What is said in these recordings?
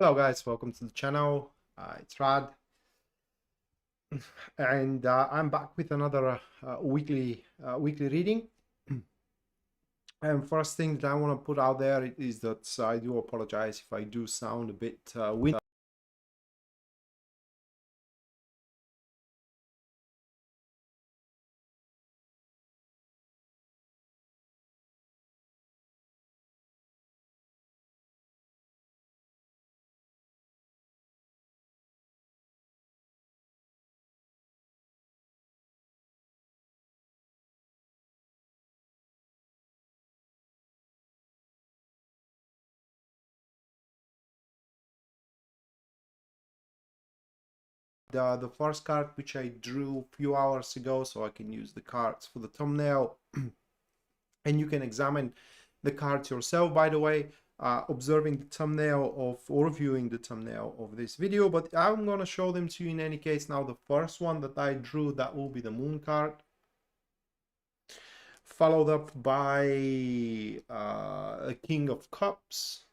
Hello guys, welcome to the channel. It's Rad, and I'm back with another weekly reading. And first thing that I want to put out there is that I do apologize if I do sound a bit windy. The first card which I drew a few hours ago, so I can use the cards for the thumbnail, and you can examine the cards yourself, by the way, observing the thumbnail of or viewing the thumbnail of this video. But I'm gonna show them to you in any case. Now the first one that I drew, that will be the moon card, followed up by a King of Cups,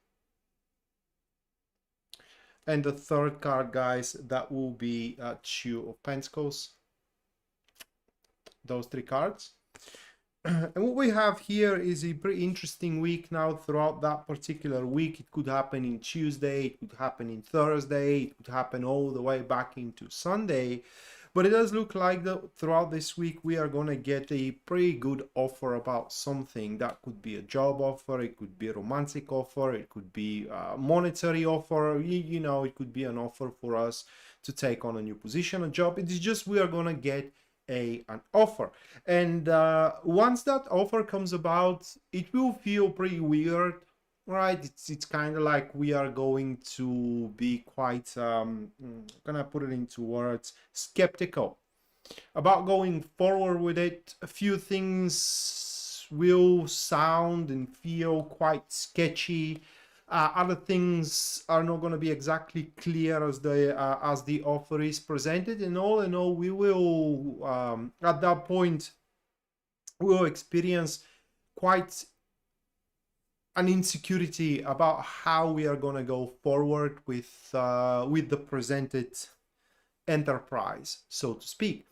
and the third card, guys, that will be Two of Pentacles. Those three cards. And what we have here is a pretty interesting week now. Throughout that particular week, it could happen in Tuesday, it could happen in Thursday, it could happen all the way back into Sunday. But it does look like that throughout this week we are going to get a pretty good offer about something. That could be a job offer, it could be a romantic offer, it could be a monetary offer, you know, it could be an offer for us to take on a new position, a job. It is just we are going to get an offer. And once that offer comes about, it will feel pretty weird, right? It's kind of like we are going to be quite can I put it into words, skeptical about going forward with it. A few things will sound and feel quite sketchy. Other things are not going to be exactly clear as the offer is presented, and all in all, we will at that point we will experience quite an insecurity about how we are going to go forward with the presented enterprise, so to speak.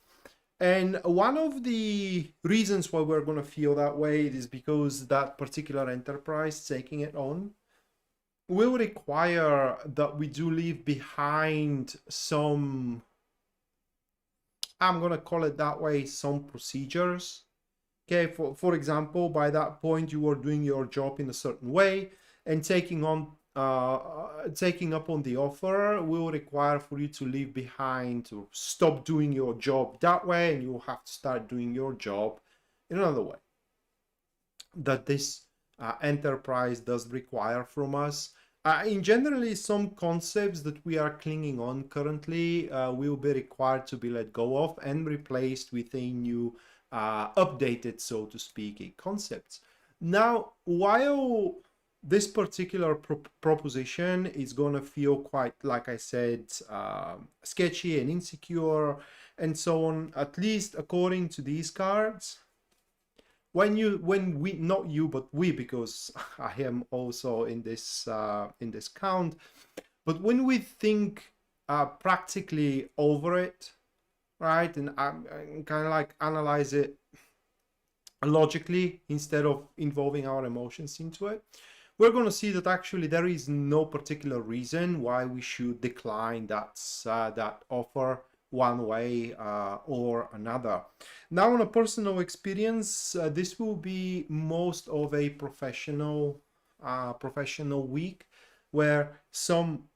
And one of the reasons why we're going to feel that way is because that particular enterprise, taking it on, will require that we do leave behind some, I'm going to call it that way, some procedures. Okay, for example, by that point you are doing your job in a certain way, and taking up on the offer will require for you to leave behind, to stop doing your job that way, and you will have to start doing your job in another way that this enterprise does require from us. In generally, some concepts that we are clinging on currently will be required to be let go of and replaced with a new updated, so to speak, concepts. Now, while this particular proposition is going to feel quite, like I said, sketchy and insecure and so on, at least according to these cards, when we, not you but we, because I am also in this count, but when we think practically over it, right, and kind of like analyze it logically instead of involving our emotions into it, we're going to see that actually there is no particular reason why we should decline that offer one way or another. Now, on a personal experience, this will be most of a professional week, where some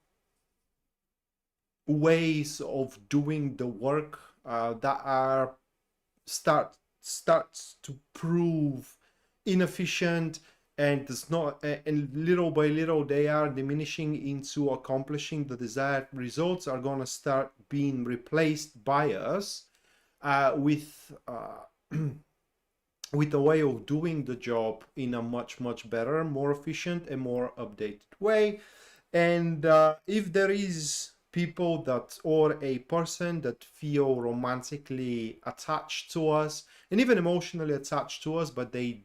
ways of doing the work that are starts to prove inefficient, and does not, and little by little they are diminishing into accomplishing the desired results, are going to start being replaced by us with with a way of doing the job in a much better, more efficient and more updated way. And if there is people that, or a person that feel romantically attached to us and even emotionally attached to us, but they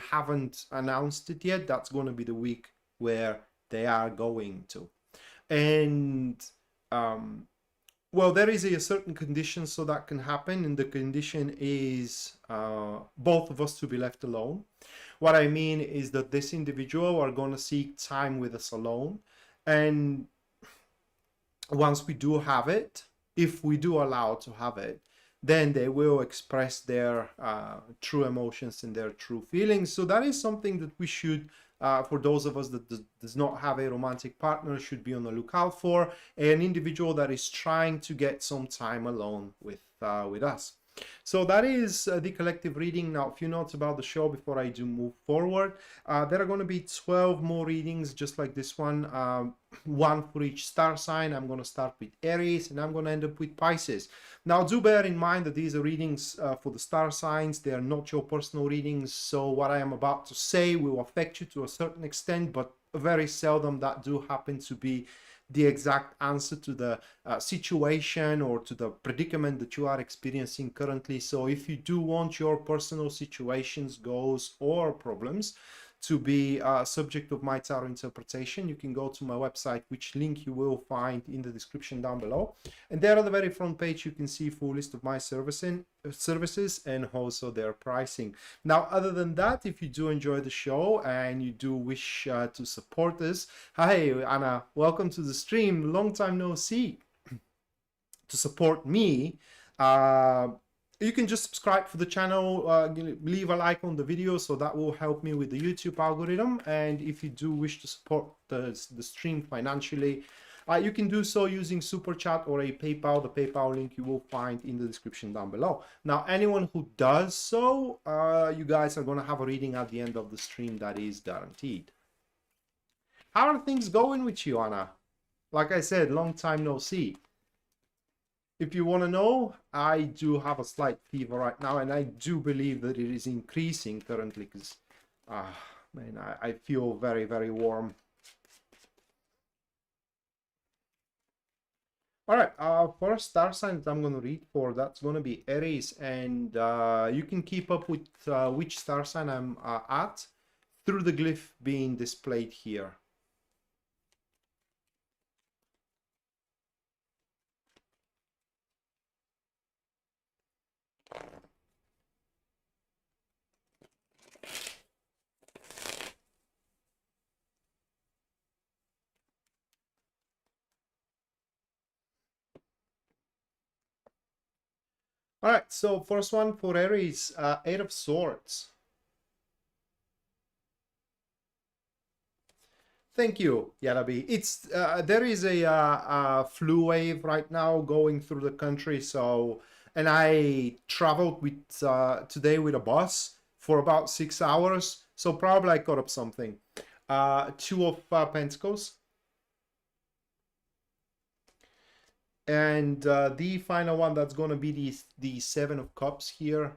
haven't announced it yet, that's going to be the week where they are going to. And well, there is a certain condition so that can happen, and the condition is both of us to be left alone. What I mean is that this individual are going to seek time with us alone, and once we do have it, if we do allow to have it, then they will express their true emotions and their true feelings. So that is something that we should, for those of us that does not have a romantic partner, should be on the lookout for an individual that is trying to get some time alone with us. So that is the collective reading. Now, a few notes about the show before I do move forward. There are going to be 12 more readings just like this one, one for each star sign. I'm going to start with Aries and I'm going to end up with Pisces. Now, do bear in mind that these are readings for the star signs. They are not your personal readings. So what I am about to say will affect you to a certain extent, but very seldom that do happen to be the exact answer to the situation or to the predicament that you are experiencing currently. So if you do want your personal situations, goals, or problems to be subject of my tarot interpretation, you can go to my website, which link you will find in the description down below. And there on the very front page, you can see a full list of my services and also their pricing. Now, other than that, if you do enjoy the show and you do wish to support us, hi Anna, welcome to the stream. Long time no see. To support me, you can just subscribe for the channel, leave a like on the video, so that will help me with the YouTube algorithm. And if you do wish to support the stream financially, you can do so using Super Chat or a PayPal. The PayPal link you will find in the description down below. Now, anyone who does so, you guys are going to have a reading at the end of the stream, that is guaranteed. How are things going with you, Anna? Like I said, long time no see. If you want to know, I do have a slight fever right now, and I do believe that it is increasing currently because, man, I feel very, very warm. All right, first star sign that I'm going to read for, that's going to be Aries, and you can keep up with which star sign I'm at through the glyph being displayed here. All right, so first one for Aries, Eight of Swords. Thank you, Yalabi. It's there is a flu wave right now going through the country. So, and I traveled with today with a bus for about 6 hours. So probably I caught up something. Two of Pentacles. And the final one, that's going to be the Seven of Cups here.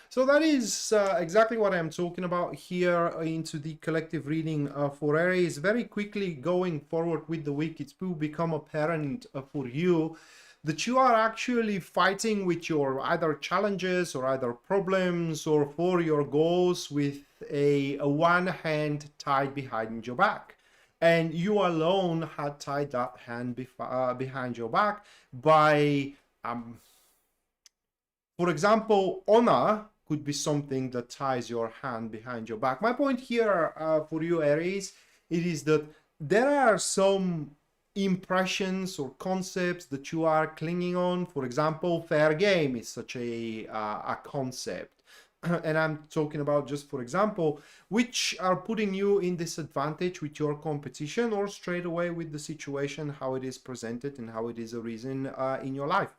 So that is exactly what I'm talking about here into the collective reading for Aries. Very quickly going forward with the week, it will become apparent for you that you are actually fighting with your either challenges or either problems or for your goals with a one hand tied behind your back. And you alone had tied that hand behind your back by, for example, honor could be something that ties your hand behind your back. My point here for you, Aries, it is that there are some impressions or concepts that you are clinging on. For example, fair game is such a concept. And I'm talking about just, for example, which are putting you in disadvantage with your competition or straight away with the situation, how it is presented and how it is arisen in your life.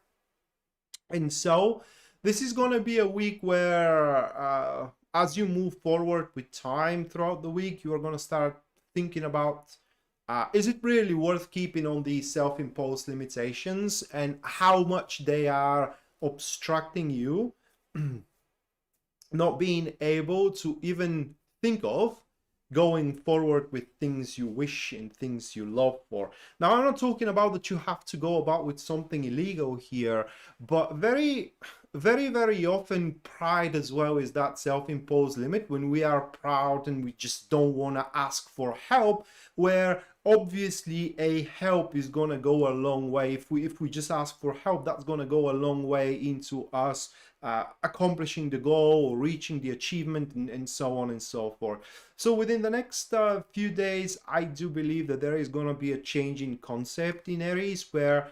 And so this is going to be a week where as you move forward with time throughout the week, you are going to start thinking about, is it really worth keeping on these self-imposed limitations and how much they are obstructing you not being able to even think of going forward with things you wish and things you love for. Now, I'm not talking about that you have to go about with something illegal here, but very very, very often pride as well is that self-imposed limit when we are proud and we just don't want to ask for help, where obviously a help is going to go a long way. If we just ask for help, that's going to go a long way into us accomplishing the goal or reaching the achievement, and so on and so forth. So within the next few days, I do believe that there is going to be a change in concept in Aries, where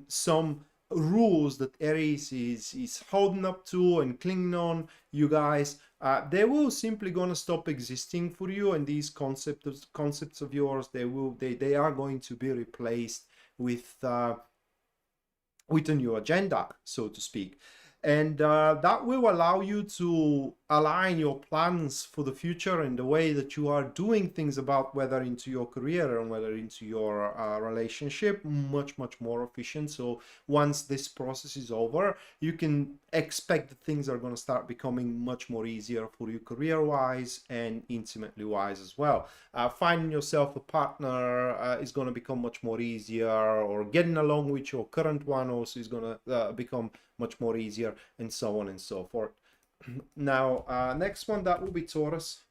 some rules that Aries is holding up to and clinging on, you guys, they will simply gonna stop existing for you, and these concepts of yours, they are going to be replaced with a new agenda, so to speak. And that will allow you to align your plans for the future and the way that you are doing things, about whether into your career and whether into your relationship, much more efficient. So once this process is over, you can expect that things are going to start becoming much more easier for you career wise and intimately wise as well. Finding yourself a partner is going to become much more easier, or getting along with your current one also is going to become much more easier, and so on and so forth. Now, next one, that will be Taurus.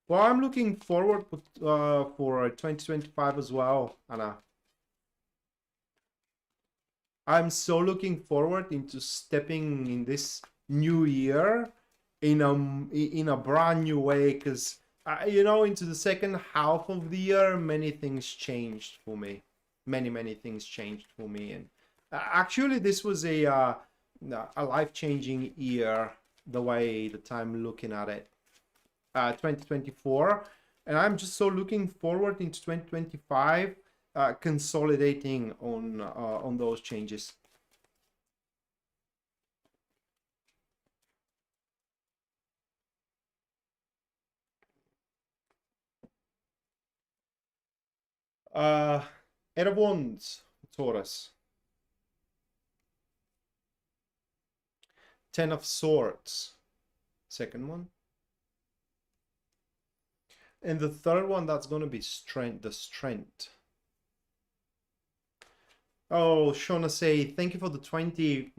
Well, I'm looking forward for 2025 as well, Anna. I'm so looking forward into stepping in this new year in a brand new way, because you know, into the second half of the year, many things changed for me. Many things changed for me, and actually this was a life-changing year, the way that I'm looking at it. 2024, and I'm just so looking forward into 2025, consolidating on those changes. Eight of Wands, Taurus. 10 of Swords, second one. And the third one, that's going to be strength, the strength. Oh, Shauna say, thank you for the 20.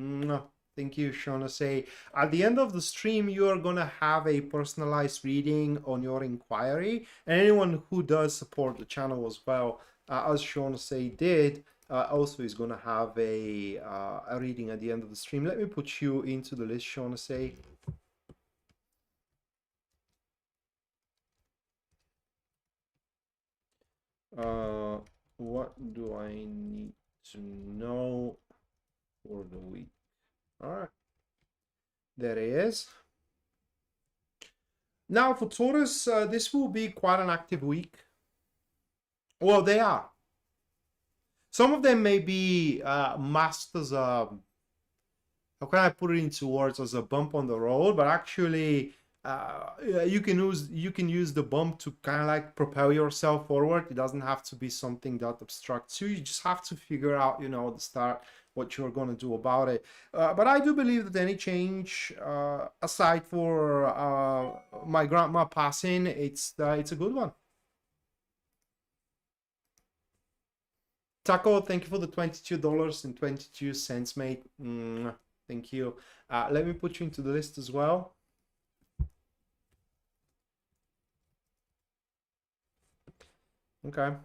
Thank you, Shauna say. At the end of the stream, you are going to have a personalized reading on your inquiry. And anyone who does support the channel as well, as Shauna say did, also is going to have a reading at the end of the stream. Let me put you into the list, Shauna say. What do I need to know for the week? All right, there it is. Now for Taurus, this will be quite an active week. Well, they are. Some of them may be masked as a, how can I put it into words, as a bump on the road, but actually you can use the bump to kind of like propel yourself forward. It doesn't have to be something that obstructs you. You just have to figure out, you know, at the start what you're going to do about it. But I do believe that any change, aside for my grandma passing, it's a good one. Taco, thank you for the $22.22, mate. Thank you. Let me put you into the list as well. Okay.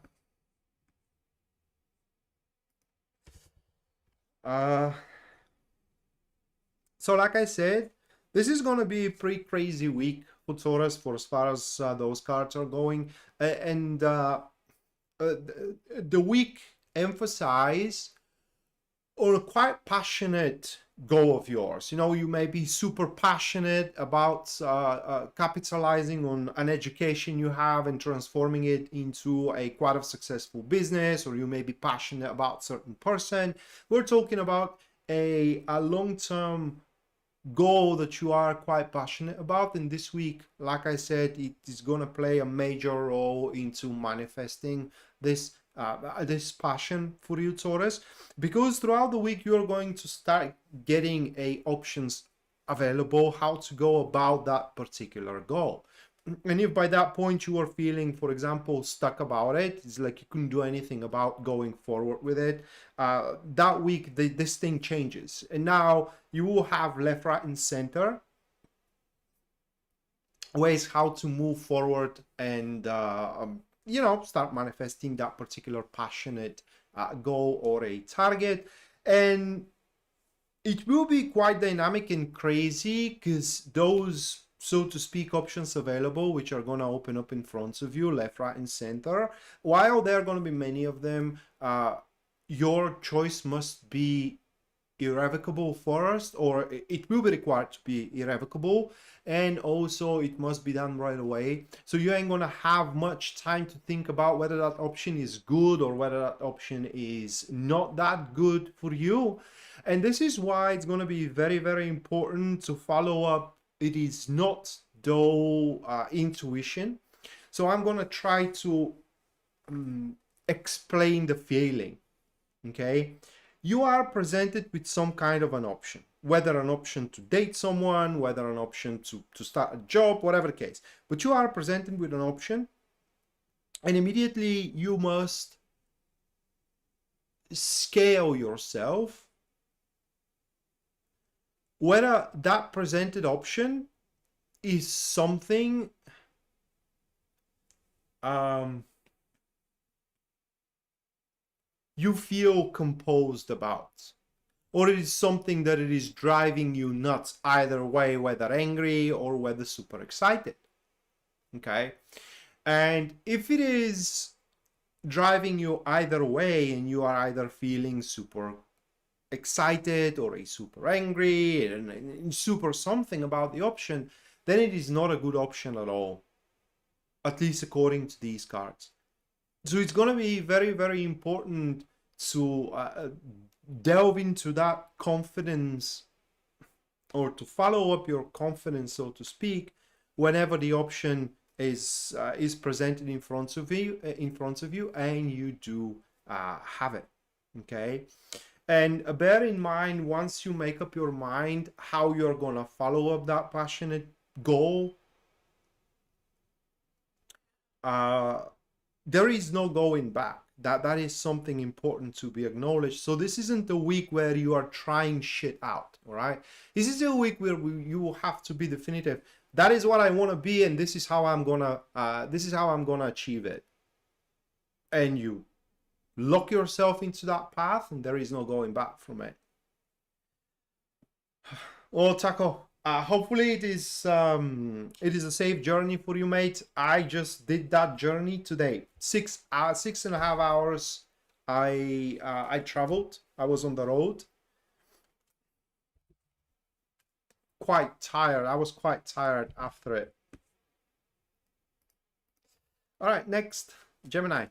So like I said, this is going to be a pretty crazy week for Taurus for as far as those cards are going. And the week emphasize on a quite passionate goal of yours. You know, you may be super passionate about capitalizing on an education you have and transforming it into a quite a successful business, or you may be passionate about certain person. We're talking about a long-term goal that you are quite passionate about, and this week, like I said, it is going to play a major role into manifesting this this passion for you, Taurus, because throughout the week you're going to start getting options available how to go about that particular goal. And if by that point you are feeling, for example, stuck about it, it's like you couldn't do anything about going forward with it, that week this thing changes, and now you will have left, right, and center ways how to move forward and you know, start manifesting that particular passionate goal or a target. And it will be quite dynamic and crazy because those, so to speak, options available, which are going to open up in front of you, left, right, and center, while there are going to be many of them, your choice must be irrevocable first, or it will be required to be irrevocable, and also it must be done right away. So you ain't gonna have much time to think about whether that option is good or whether that option is not that good for you. And this is why it's gonna be very, very important to follow up. It is not though intuition. So I'm gonna try to explain the feeling. Okay, you are presented with some kind of an option, whether an option to date someone, whether an option to start a job, whatever the case. But you are presented with an option, and immediately you must scale yourself whether that presented option is something you feel composed about, or it is something that it is driving you nuts either way, whether angry or whether super excited. Okay, and if it is driving you either way and you are either feeling super excited or a super angry and super something about the option, then it is not a good option at all, at least according to these cards. So it's going to be very, very important to delve into that confidence, or to follow up your confidence, so to speak, whenever the option is presented in front of you, and you do have it. Okay, and bear in mind, once you make up your mind how you're gonna follow up that passionate goal, there is no going back. That is something important to be acknowledged. So this isn't a week where you are trying shit out, all right? This is a week where you have to be definitive. That is what I want to be, and this is how I'm gonna achieve it. And you lock yourself into that path, and there is no going back from it. Well, Taco, hopefully it is a safe journey for you, mate. I just did that journey today. 6.5 hours. I traveled. I was on the road. Quite tired. I was quite tired after it. All right, next, Gemini.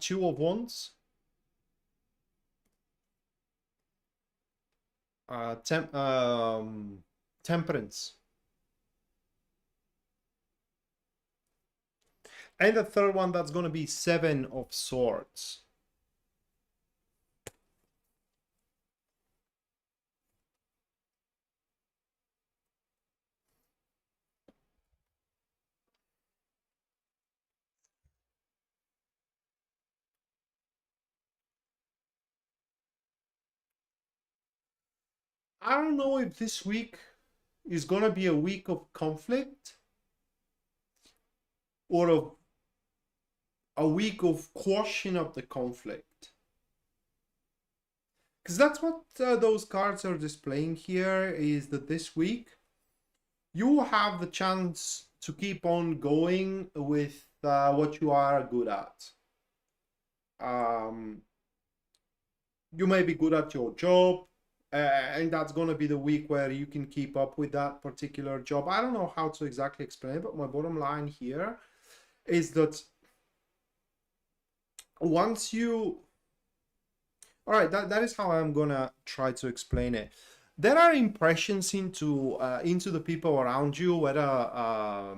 Two of Wands. Temperance. And the third one, that's going to be Seven of Swords. I don't know if this week is going to be a week of conflict or a week of quashing up the conflict. Because that's what those cards are displaying here, is that this week you have the chance to keep on going with what you are good at. You may be good at your job, And that's going to be the week where you can keep up with that particular job. I don't know how to exactly explain it, but my bottom line here is that once you... All right, that is how I'm going to try to explain it. There are impressions into the people around you, whether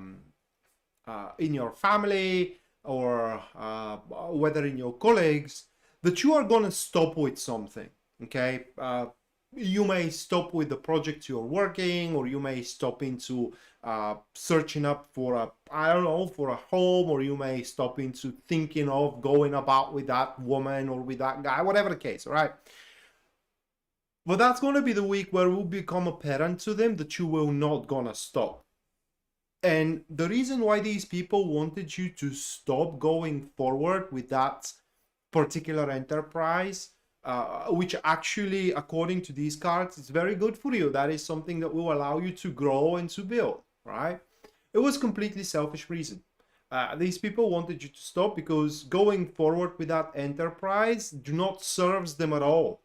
in your family or whether in your colleagues, that you are going to stop with something, okay? You may stop with the project you're working, or you may stop into searching up for a, I don't know, for a home, or you may stop into thinking of going about with that woman or with that guy, whatever the case, all right? But that's going to be the week where it will become apparent to them that you will not gonna stop. And the reason why these people wanted you to stop going forward with that particular enterprise, which actually, according to these cards, is very good for you. That is something that will allow you to grow and to build, right? It was completely selfish reason. These people wanted you to stop because going forward with that enterprise do not serves them at all.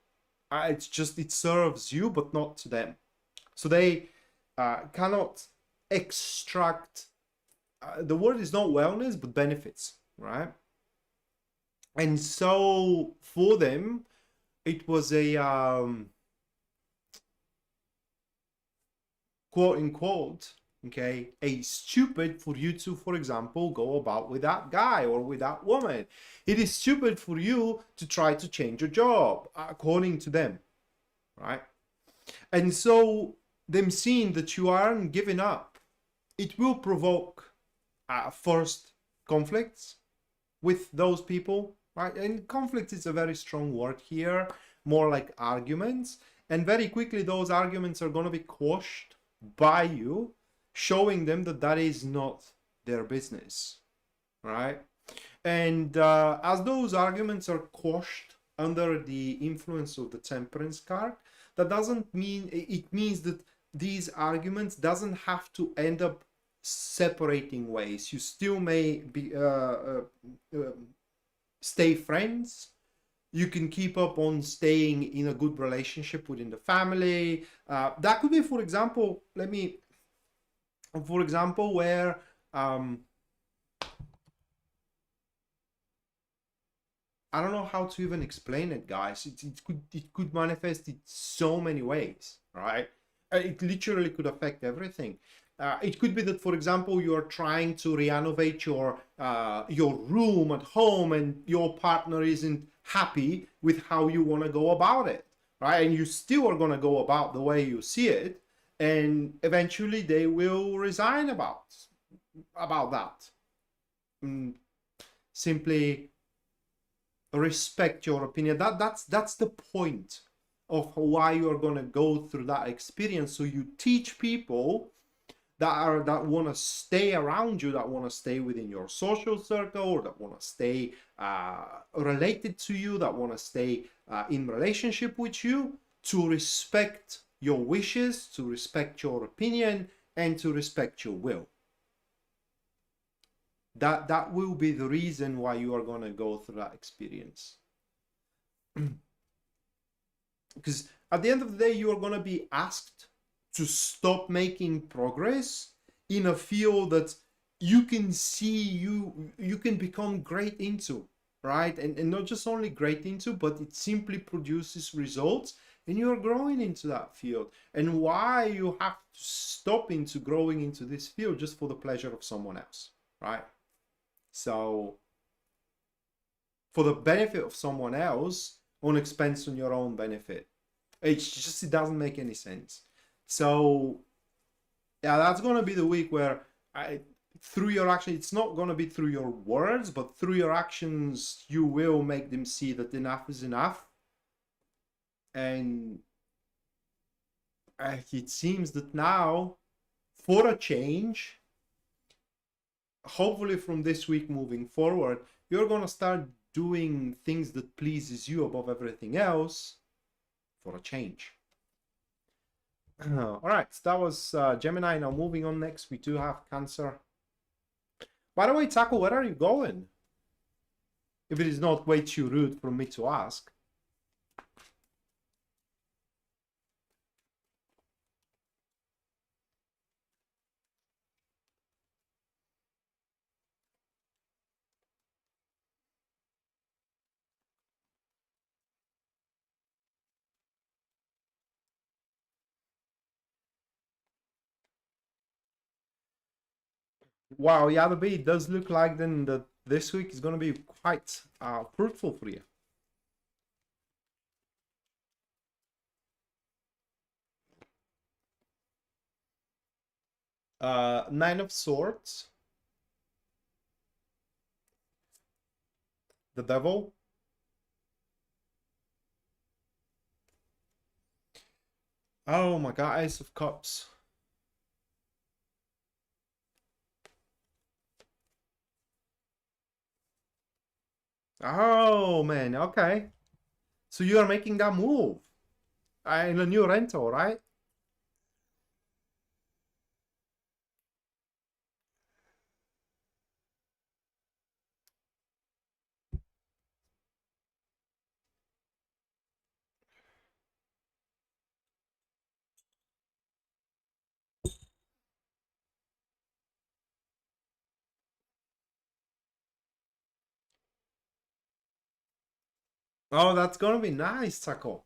It's just, it serves you, but not to them. So they cannot extract, the word is not wellness, but benefits, right? And so for them, it was a quote unquote, okay, a stupid for you to, for example, go about with that guy or with that woman. It is stupid for you to try to change your job, according to them, right? And so them seeing that you aren't giving up, it will provoke first conflicts with those people, right? And conflict is a very strong word here, more like arguments. And very quickly, those arguments are going to be quashed by you, showing them that that is not their business, right? And as those arguments are quashed under the influence of the Temperance card, that doesn't mean, it means that these arguments doesn't have to end up separating ways. You still may be stay friends. You can keep up on staying in a good relationship within the family. That could be, for example, where I don't know how to even explain it, guys. It could manifest in so many ways, right? It literally could affect everything. It could be that, for example, you are trying to renovate your room at home, and your partner isn't happy with how you want to go about it, right? And you still are going to go about the way you see it, and eventually they will resign about that. Simply respect your opinion. That's the point of why you're going to go through that experience. So you teach people that want to stay around you, that want to stay within your social circle, or that want to stay related to you, that want to stay in relationship with you, to respect your wishes, to respect your opinion, and to respect your will. That will be the reason why you are going to go through that experience. Because at the end of the day, you are going to be asked to stop making progress in a field that you can see you can become great into, right? And not just only great into, but it simply produces results, and you're growing into that field. And why you have to stop into growing into this field just for the pleasure of someone else, right? So for the benefit of someone else on expense on your own benefit, it doesn't make any sense. So yeah, that's going to be the week where through your action, it's not going to be through your words, but through your actions, you will make them see that enough is enough. And it seems that now, for a change, hopefully from this week moving forward, you're going to start doing things that pleases you above everything else for a change. All right, so that was Gemini. Now moving on, next we do have Cancer. By the way, Taco, where are you going? If it is not way too rude for me to ask. Wow, yeah, the it does look like then that this week is going to be quite fruitful for you. Nine of Swords, the Devil, oh my God, Ace of Cups. Oh man, okay. So you are making that move in a new rental, right? Oh, that's gonna be nice, Taco.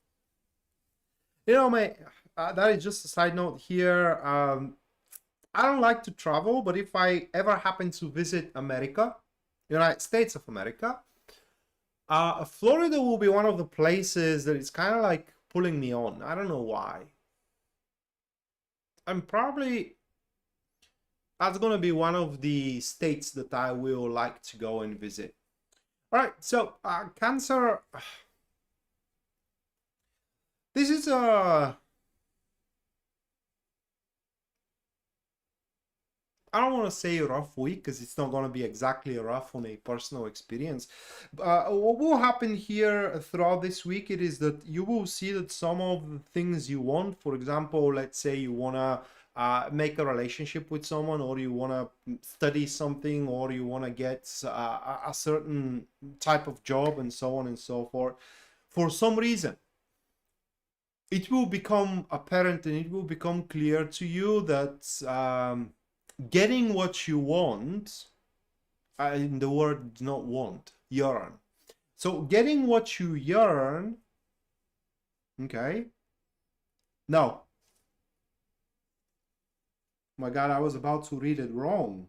You know, mate, that is just a side note here. I don't like to travel, but if I ever happen to visit America, United States of America, Florida will be one of the places that is kind of like pulling me on. I don't know why. I'm probably that's gonna be one of the states that I will like to go and visit. All right, so Cancer. This is a I don't want to say rough week because it's not going to be exactly rough on a personal experience. What will happen here throughout this week it is that you will see that some of the things you want, for example, let's say you want to make a relationship with someone, or you want to study something, or you want to get a certain type of job, and so on and so forth. For some reason, it will become apparent and it will become clear to you that getting what you want, in the word not want, yearn. So getting what you yearn, okay. No, my God, I was about to read it wrong.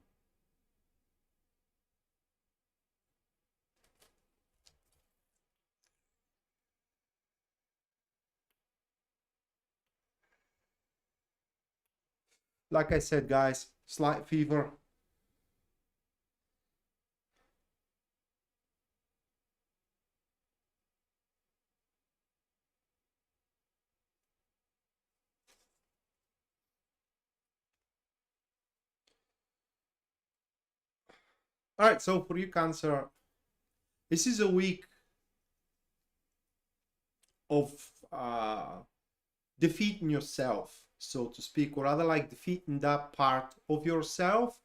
Like I said, guys, slight fever. All right, so for you, Cancer, this is a week of defeating yourself, so to speak, or rather like defeating that part of yourself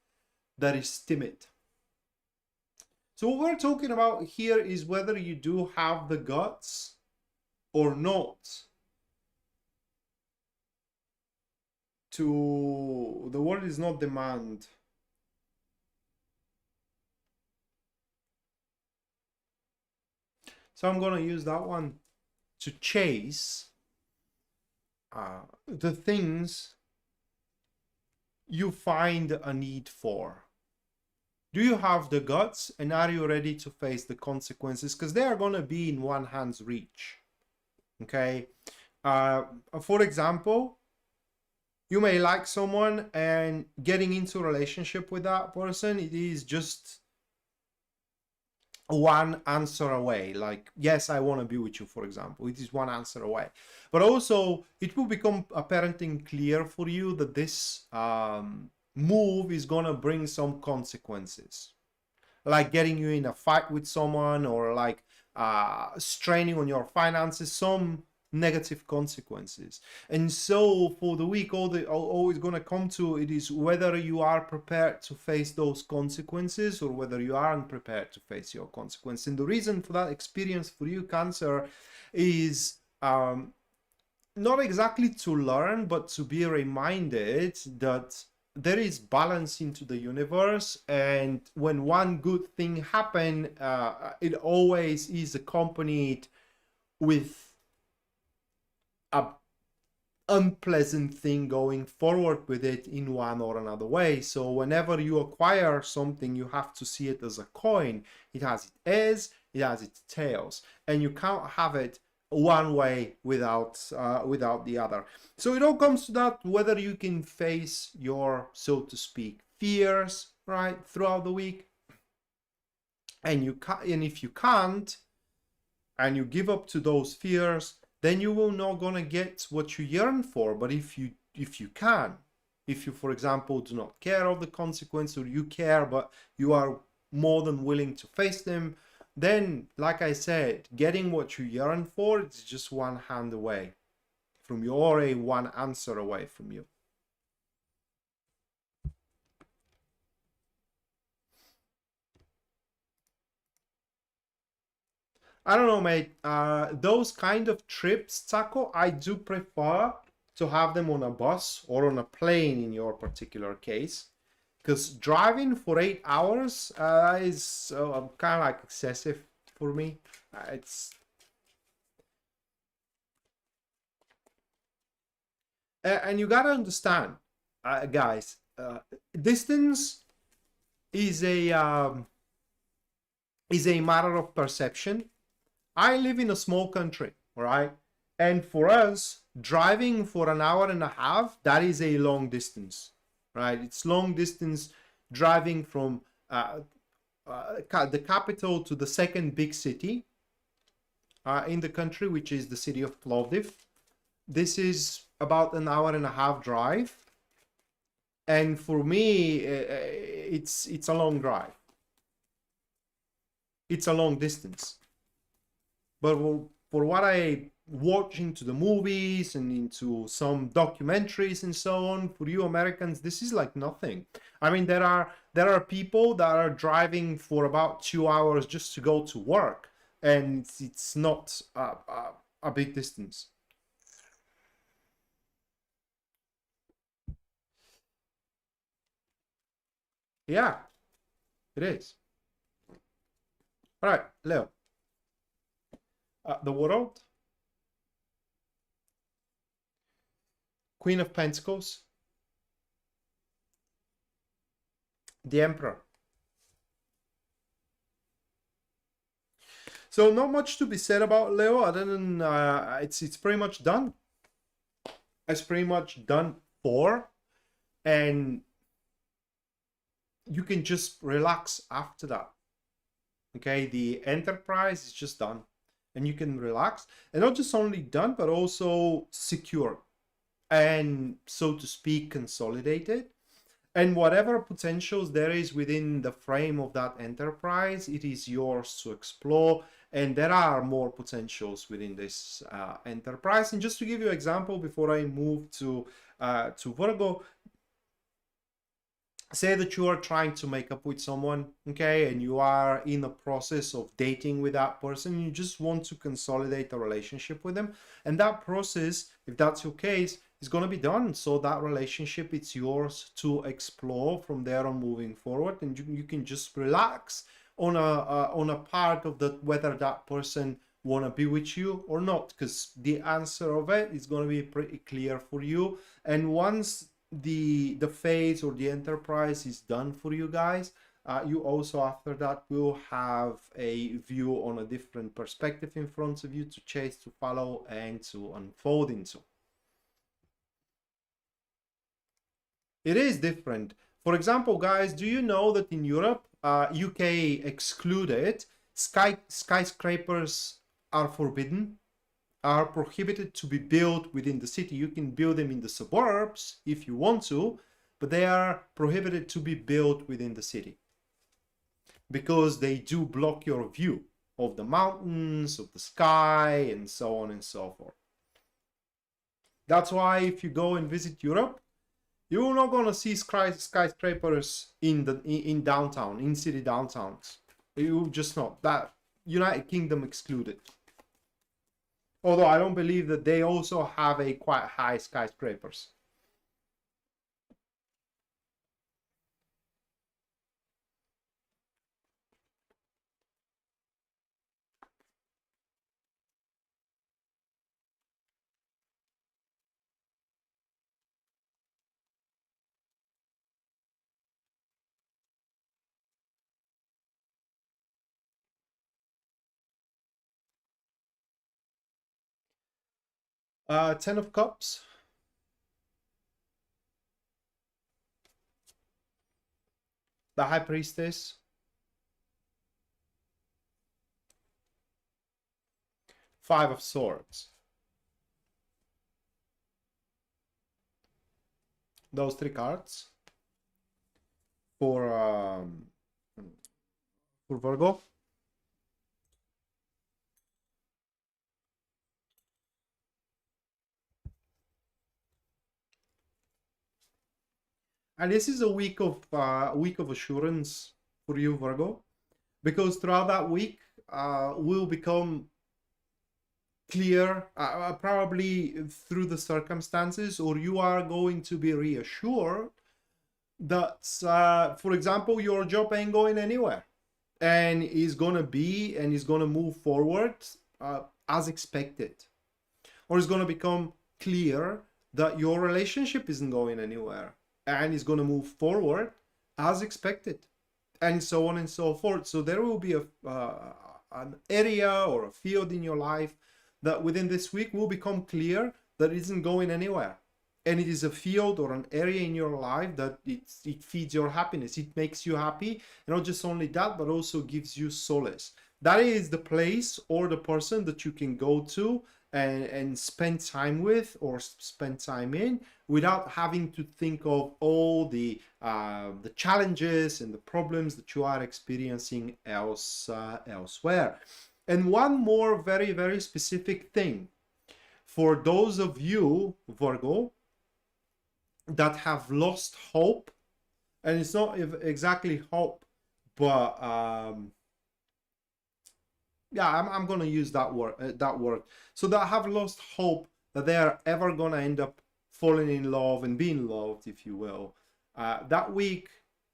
that is timid. So what we're talking about here is whether you do have the guts or not to, the word is not demand. So I'm going to use that one to chase the things you find a need for. Do you have the guts, and are you ready to face the consequences? Because they are going to be in one hand's reach. Okay. For example, you may like someone, and getting into a relationship with that person, it is just one answer away. Like, yes, I want to be with you, for example. It is one answer away. But also, it will become apparent and clear for you that this move is going to bring some consequences. Like getting you in a fight with someone, or like straining on your finances, some negative consequences. And so for the week, all is going to come to it is whether you are prepared to face those consequences, or whether you aren't prepared to face your consequence. And the reason for that experience for you, Cancer, is not exactly to learn, but to be reminded that there is balance into the universe, and when one good thing happen, it always is accompanied with a unpleasant thing going forward with it in one or another way. So whenever you acquire something, you have to see it as a coin. It has its heads, it has its tails, and you can't have it one way without the other. So it all comes to that, whether you can face your, so to speak, fears, right, throughout the week. And if you can't, and you give up to those fears, then you will not gonna get what you yearn for. But if you can, if you, for example, do not care of the consequence, or you care but you are more than willing to face them, then, like I said, getting what you yearn for is just one hand away from you, or one answer away from you. I don't know, mate. Those kind of trips, Taco, I do prefer to have them on a bus or on a plane in your particular case. Because driving for 8 hours is kind of like excessive for me. It's and you gotta understand, guys. Distance is a matter of perception. I live in a small country, all right? And for us, driving for an hour and a half, that is a long distance, right? It's long distance driving from the capital to the second big city in the country, which is the city of Plovdiv. This is about an hour and a half drive. And for me, it's a long drive. It's a long distance. But for what I watch into the movies and into some documentaries and so on, for you Americans, this is like nothing. I mean, there are people that are driving for about 2 hours just to go to work, and it's not a big distance. Yeah, it is. All right, Leo. The World, Queen of Pentacles, the Emperor. So not much to be said about Leo, other than it's pretty much done. It's pretty much done for, and you can just relax after that. Okay, the Enterprise is just done, and you can relax, and not just only done, but also secure, and so to speak, consolidated. And whatever potentials there is within the frame of that enterprise, it is yours to explore. And there are more potentials within this enterprise. And just to give you an example before I move to Virgo, say that you are trying to make up with someone, okay, and you are in the process of dating with that person. You just want to consolidate a relationship with them. And that process, if that's your case, is going to be done. So that relationship, it's yours to explore from there on moving forward, and you can just relax on a part of that, whether that person want to be with you or not, because the answer of it is going to be pretty clear for you. And once the phase or the enterprise is done for you guys, you also after that will have a view on a different perspective in front of you to chase, to follow, and to unfold into. It is different. For example, guys, do you know that in Europe, UK excluded, skyscrapers are forbidden, are prohibited to be built within the city. You can build them in the suburbs if you want to, but they are prohibited to be built within the city because they do block your view of the mountains, of the sky, and so on and so forth. That's why if you go and visit Europe, you're not going to see skyscrapers in downtown, in city downtowns. You just not. That United Kingdom excluded. Although I don't believe that they also have a quite high skyscrapers. Ten of Cups. The High Priestess. Five of Swords. Those three cards for Virgo. And this is a week of assurance for you, Virgo, because throughout that week will become clear, probably through the circumstances, or you are going to be reassured that, for example, your job ain't going anywhere, and is gonna move forward as expected, or it's gonna become clear that your relationship isn't going anywhere and is gonna move forward as expected, and so on and so forth. So there will be an area or a field in your life that within this week will become clear that it isn't going anywhere. And it is a field or an area in your life that it feeds your happiness. It makes you happy. And not just only that, but also gives you solace. That is the place or the person that you can go to and spend time with or spend time in without having to think of all the challenges and the problems that you are experiencing elsewhere. And one more very, very specific thing. For those of you, Virgo, that have lost hope, and it's not exactly hope, but yeah, I'm gonna use that word. So that have lost hope that they are ever gonna end up falling in love and being loved, if you will. That week,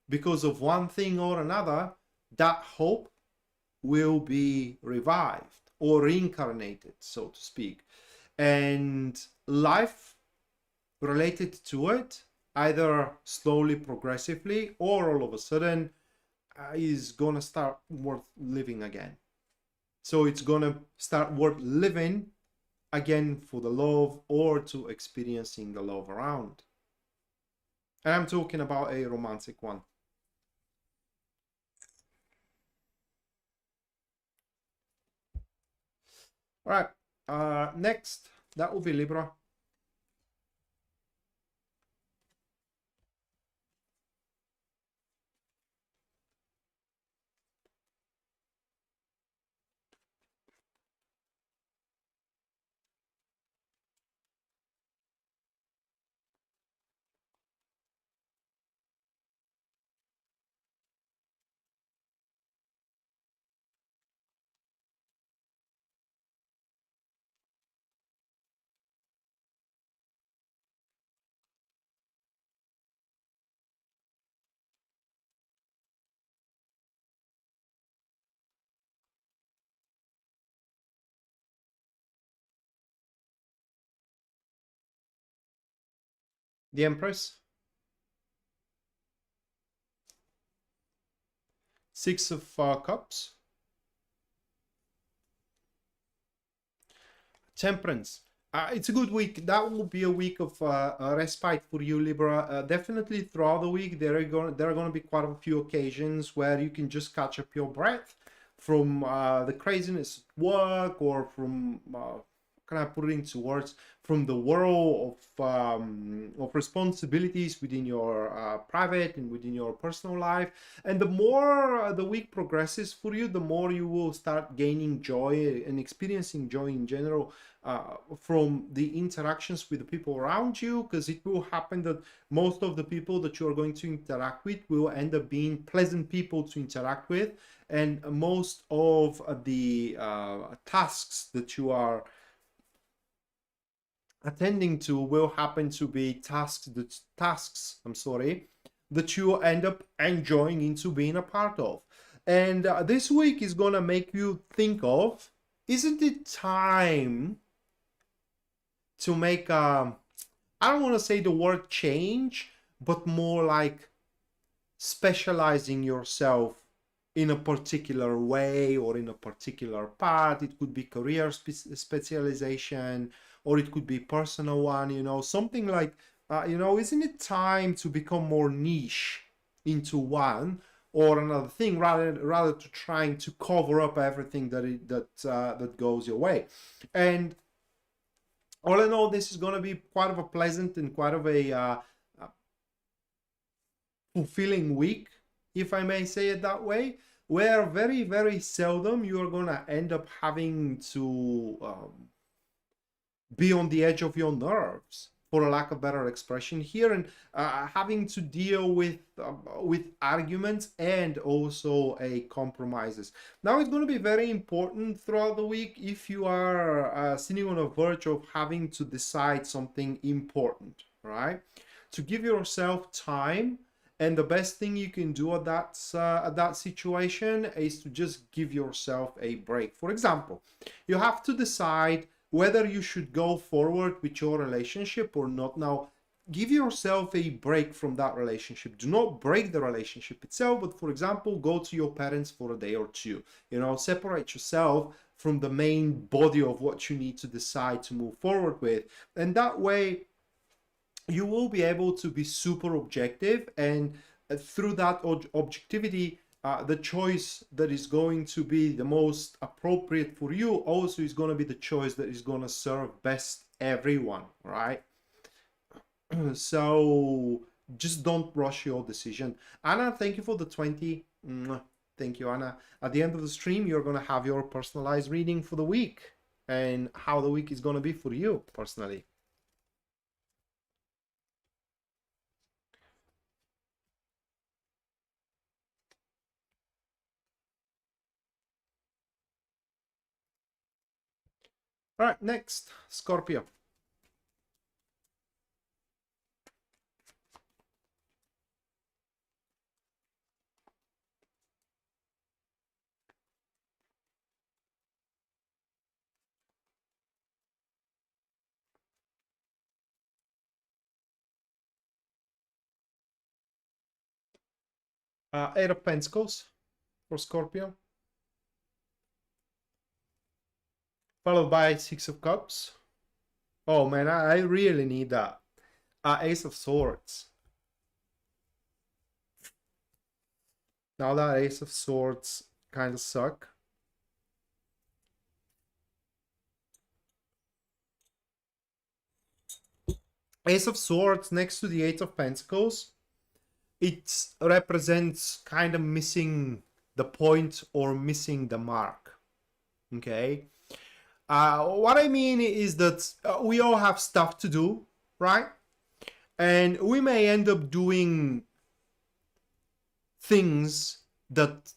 because of one thing or another, that hope will be revived or reincarnated, so to speak, and life related to it, either slowly, progressively, or all of a sudden, is gonna start worth living again. So it's gonna start worth living again for the love or to experiencing the love around. And I'm talking about a romantic one. All right, next, that will be Libra. The Empress. Six of Cups. Temperance. It's a good week. That will be a week of respite for you, Libra. Definitely throughout the week, there are going to be quite a few occasions where you can just catch up your breath from the craziness at work, or from can I put it into words, from the whirl of responsibilities within your private and within your personal life. And the more the week progresses for you, the more you will start gaining joy and experiencing joy in general from the interactions with the people around you, because it will happen that most of the people that you are going to interact with will end up being pleasant people to interact with, and most of the tasks that you are attending to will happen to be tasks that you end up enjoying into being a part of. And this week is gonna make you think of, isn't it time to make I don't want to say the word change, but more like specializing yourself in a particular way or in a particular path. It could be career specialization, or it could be personal one, you know, something like, you know, isn't it time to become more niche into one or another thing, rather to trying to cover up everything that goes your way. And all in all, this is going to be quite of a pleasant and quite of a fulfilling week, if I may say it that way, where very, very seldom you're going to end up having to be on the edge of your nerves, for a lack of better expression here, and having to deal with arguments and also compromises. Now, it's going to be very important throughout the week if you are sitting on a verge of having to decide something important, right? To give yourself time. And the best thing you can do at that situation is to just give yourself a break. For example, you have to decide whether you should go forward with your relationship or not. Now, give yourself a break from that relationship. Do not break the relationship itself, but for example, go to your parents for a day or two. You know, separate yourself from the main body of what you need to decide to move forward with. And that way, you will be able to be super objective, and through that objectivity, the choice that is going to be the most appropriate for you also is going to be the choice that is going to serve best everyone, right? So just don't rush your decision. Anna, thank you for the 20. Thank you, Anna. At the end of the stream, you're going to have your personalized reading for the week and how the week is going to be for you personally. All right, next, Scorpio. Eight of Pentacles for Scorpio, followed by Six of Cups. Oh man, I really need that. Ace of Swords. Now that Ace of Swords kind of suck. Ace of Swords next to the Eight of Pentacles, it represents kind of missing the point or missing the mark. Okay. What I mean is that we all have stuff to do, right? And we may end up doing things that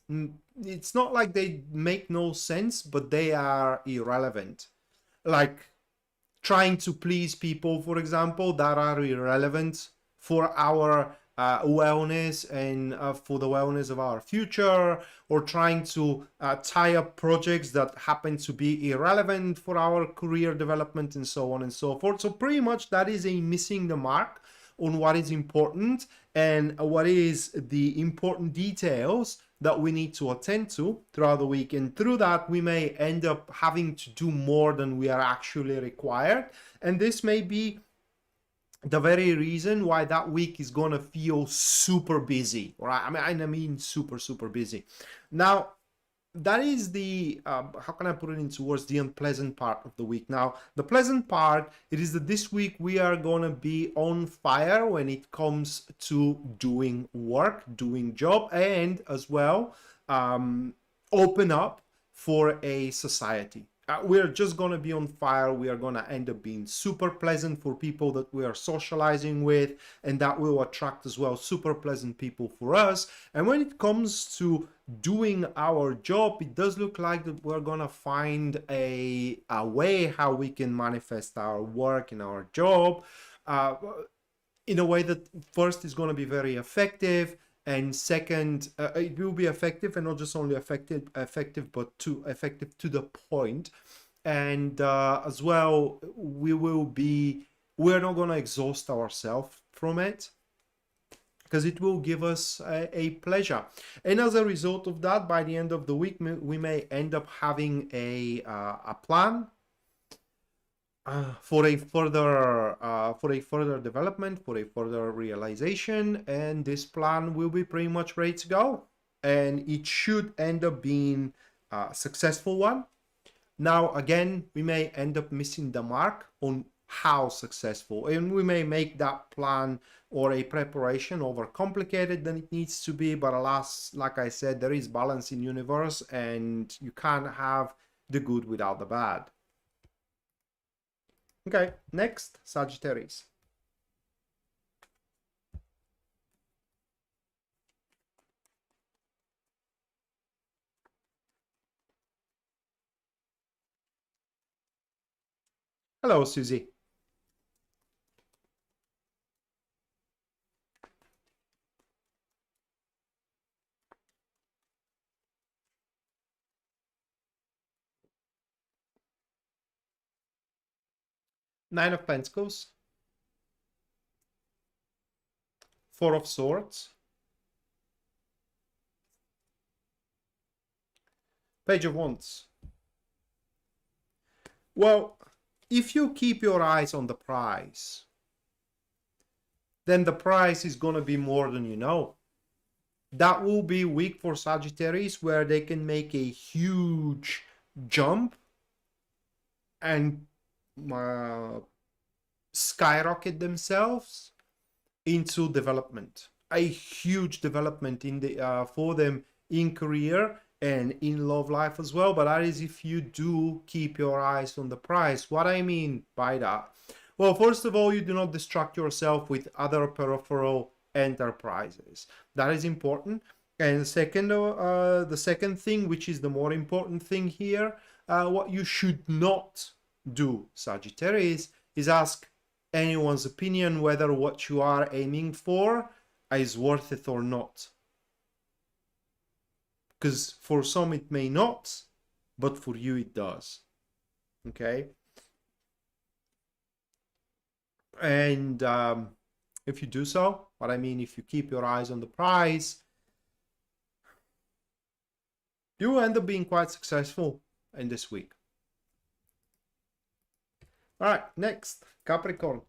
it's not like they make no sense, but they are irrelevant. Like trying to please people, for example, that are irrelevant for our wellness and for the wellness of our future, or trying to tie up projects that happen to be irrelevant for our career development and so on and so forth. So pretty much that is a missing the mark on what is important and what is the important details that we need to attend to throughout the week. And through that, we may end up having to do more than we are actually required. And this may be the very reason why that week is going to feel super busy, right? I mean super, super busy. Now, that is the, how can I put it into words, the unpleasant part of the week. Now, the pleasant part, it is that this week we are going to be on fire when it comes to doing work, doing job, and as well, open up for a society. We're just going to be on fire. We are going to end up being super pleasant for people that we are socializing with, and that will attract as well super pleasant people for us. And when it comes to doing our job, it does look like that we're going to find a way how we can manifest our work and our job in a way that first is going to be very effective, and second, it will be effective, and not just only effective, but effective to the point. And as well, we're not going to exhaust ourselves from it, because it will give us a pleasure. And as a result of that, by the end of the week, we may end up having a plan, for a further development, for a further realization, and this plan will be pretty much ready to go, and it should end up being a successful one. Now again, we may end up missing the mark on how successful, and we may make that plan or a preparation overcomplicated than it needs to be, but alas, like I said, there is balance in universe, and you can't have the good without the bad. Okay, next, Sagittarius. Hello, Susie. Nine of Pentacles, Four of Swords, Page of Wands. Well, if you keep your eyes on the prize, then the prize is going to be more than you know. That will be a week for Sagittarius where they can make a huge jump and skyrocket themselves into development. A huge development in the for them in career and in love life as well. But that is if you do keep your eyes on the prize. What I mean by that? Well, first of all, you do not distract yourself with other peripheral enterprises. That is important. And second, the second thing, which is the more important thing here, what you should not do, Sagittarius, is ask anyone's opinion whether what you are aiming for is worth it or not. Because for some it may not, but for you it does. Okay? And if you do so, what I mean, if you keep your eyes on the prize, you will end up being quite successful in this week. All right, next, Capricorn.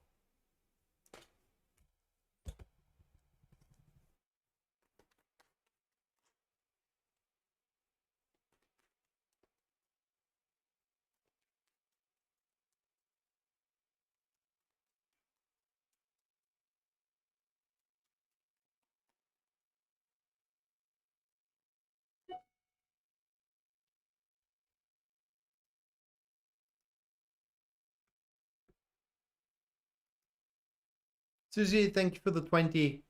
Susie, thank you for the 20.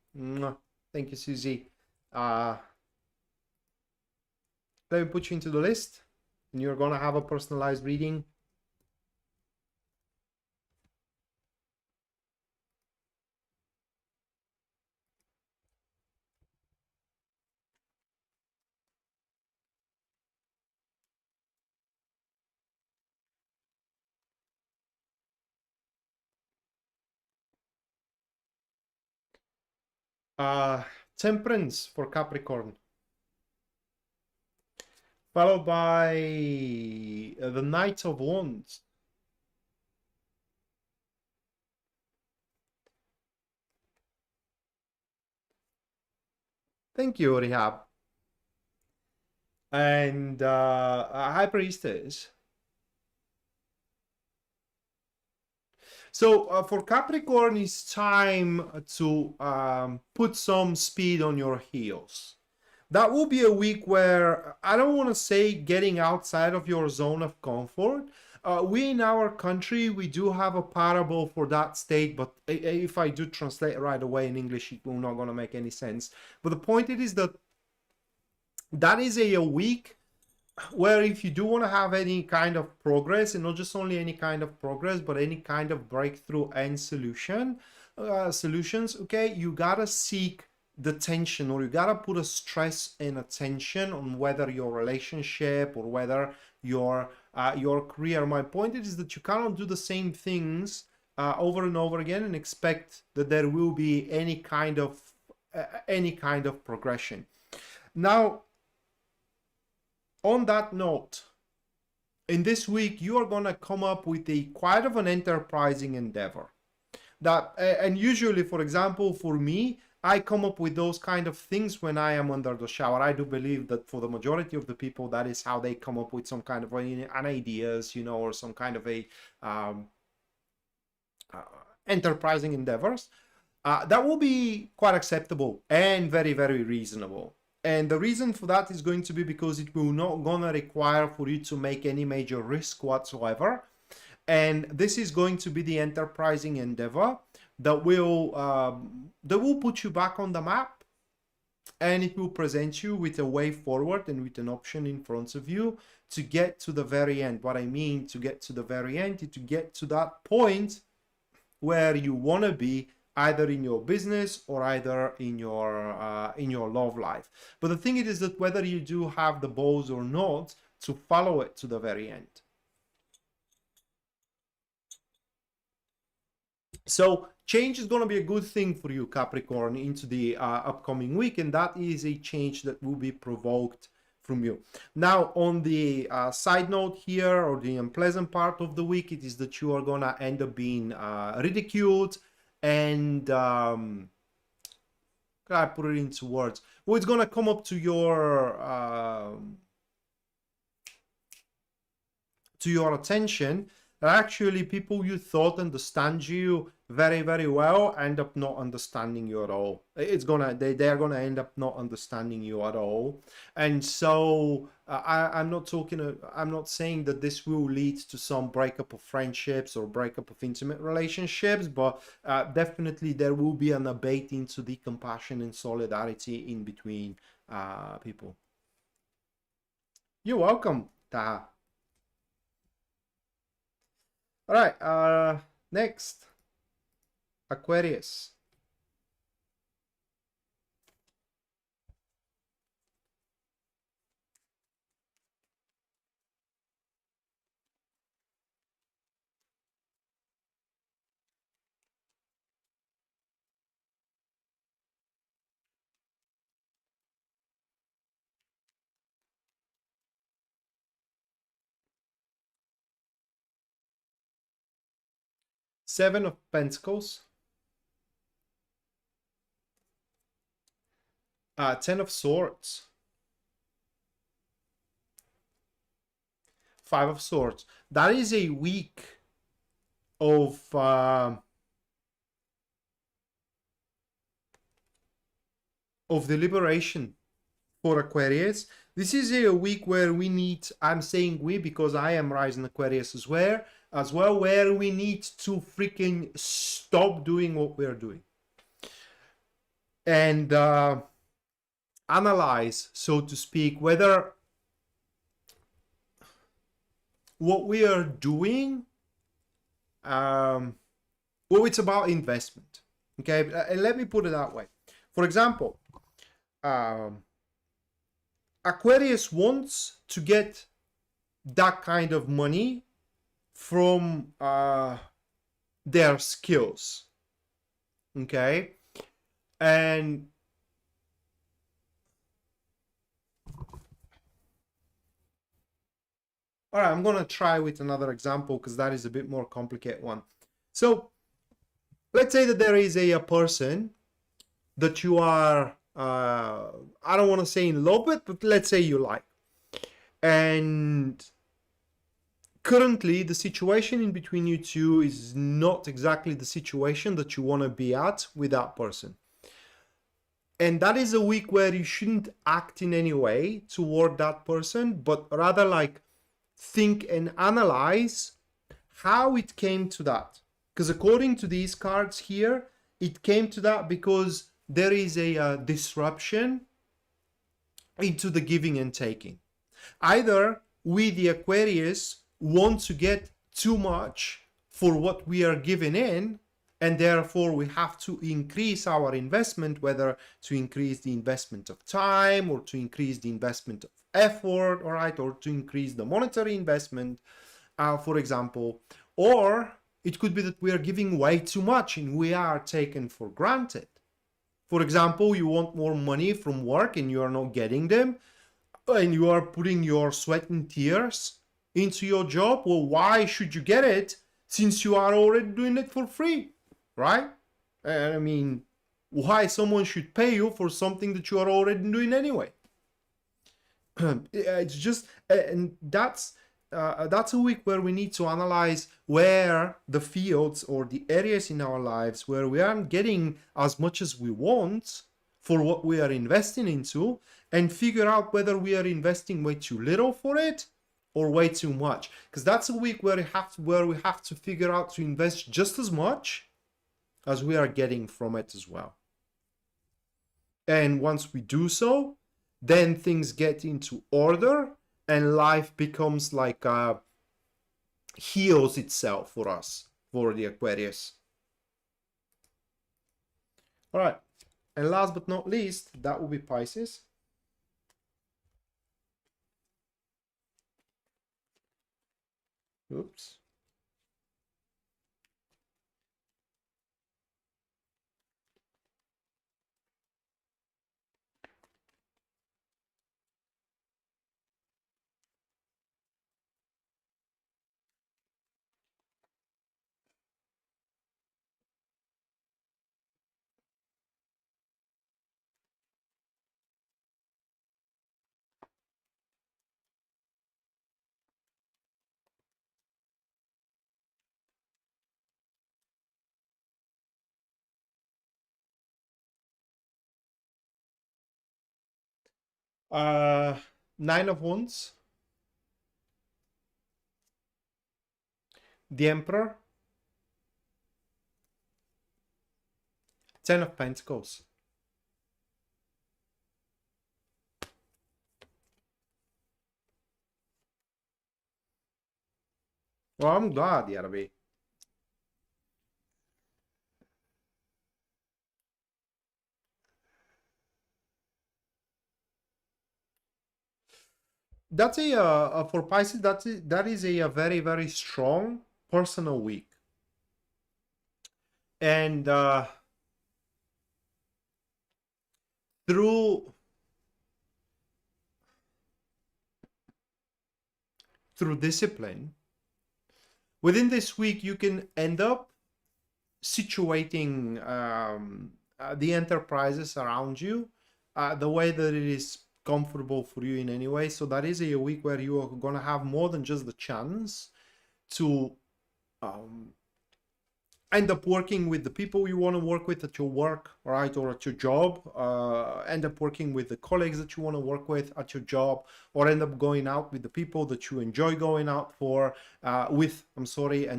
Thank you, Susie. Let me put you into the list, and you're gonna have a personalized reading. Temperance for Capricorn, followed by the Knight of Wands. Thank you, Rehab. And High Priestess. So for Capricorn, it's time to put some speed on your heels. That will be a week where I don't want to say getting outside of your zone of comfort. We in our country, we do have a parable for that state, but if I do translate right away in English, it will not going to make any sense. But the point is that that is a week where if you do want to have any kind of progress, and not just only any kind of progress, but any kind of breakthrough and solutions, okay, you gotta seek the tension, or you gotta put a stress and attention on whether your relationship or whether your career. My point is that you cannot do the same things over and over again and expect that there will be any kind of progression. Now, on that note, in this week, you are going to come up with a quite of an enterprising endeavor. That and usually, for example, for me, I come up with those kind of things when I am under the shower. I do believe that for the majority of the people, that is how they come up with some kind of an ideas, you know, or some kind of a um, enterprising endeavors. That will be quite acceptable and very, very reasonable. And the reason for that is going to be because it will not gonna require for you to make any major risk whatsoever. And this is going to be the enterprising endeavor that will put you back on the map, and it will present you with a way forward and with an option in front of you to get to the very end. What I mean to get to the very end is to get to that point where you want to be, either in your business or either in your love life. But the thing is that whether you do have the balls or not to follow it to the very end. So change is going to be a good thing for you, Capricorn, into the upcoming week, and that is a change that will be provoked from you. Now, on the side note here, or the unpleasant part of the week, it is that you are going to end up being ridiculed, and can I put it into words? Well, it's going to come up to your attention that actually people you thought understand you very, very well end up not understanding you at all. It's gonna they're gonna end up not understanding you at all. And so I'm not saying that this will lead to some breakup of friendships or breakup of intimate relationships, but definitely there will be an abate into the compassion and solidarity in between people. You're welcome, Taha. All right, next, Aquarius. Seven of Pentacles. Ten of Swords. Five of Swords. That is a week of deliberation for Aquarius. This is a week where we need, I'm saying we because I am rising Aquarius as well, where we need to freaking stop doing what we're doing. And analyze, so to speak, whether what we are doing, well, it's about investment. Okay, and let me put it that way. For example, Aquarius wants to get that kind of money from their skills. Okay, and all right, I'm gonna try with another example because that is a bit more complicated one. So let's say that there is a person that you are, I don't want to say in love with, but let's say you like. And currently the situation in between you two is not exactly the situation that you want to be at with that person. And that is a week where you shouldn't act in any way toward that person, but rather like think and analyze how it came to that. Because according to these cards here, it came to that because there is a disruption into the giving and taking. Either we, the Aquarius, want to get too much for what we are giving in, and therefore we have to increase our investment, whether to increase the investment of time or to increase the investment of effort, all right, or to increase the monetary investment, for example. Or it could be that we are giving way too much and we are taken for granted. For example, you want more money from work and you are not getting them, and you are putting your sweat and tears into your job? Well, why should you get it since you are already doing it for free, right? I mean, why someone should pay you for something that you are already doing anyway? It's just, and that's a week where we need to analyze where the fields or the areas in our lives where we aren't getting as much as we want for what we are investing into, and figure out whether we are investing way too little for it or way too much. Because that's a week where we have to figure out to invest just as much as we are getting from it as well. And once we do so, then things get into order and life becomes like heals itself for us, for the Aquarius. All right, and last but not least, that will be Pisces. Oops. Nine of Wands, the Emperor, Ten of Pentacles. Well, I'm glad, Yarbi. That's for Pisces, that is a very, very strong personal week. And through discipline, within this week, you can end up situating the enterprises around you the way that it is comfortable for you in any way. So that is a week where you are going to have more than just the chance to end up working with the people you want to work with at your work, right, or at your job, end up working with the colleagues that you want to work with at your job, or end up going out with the people that you enjoy going out with, and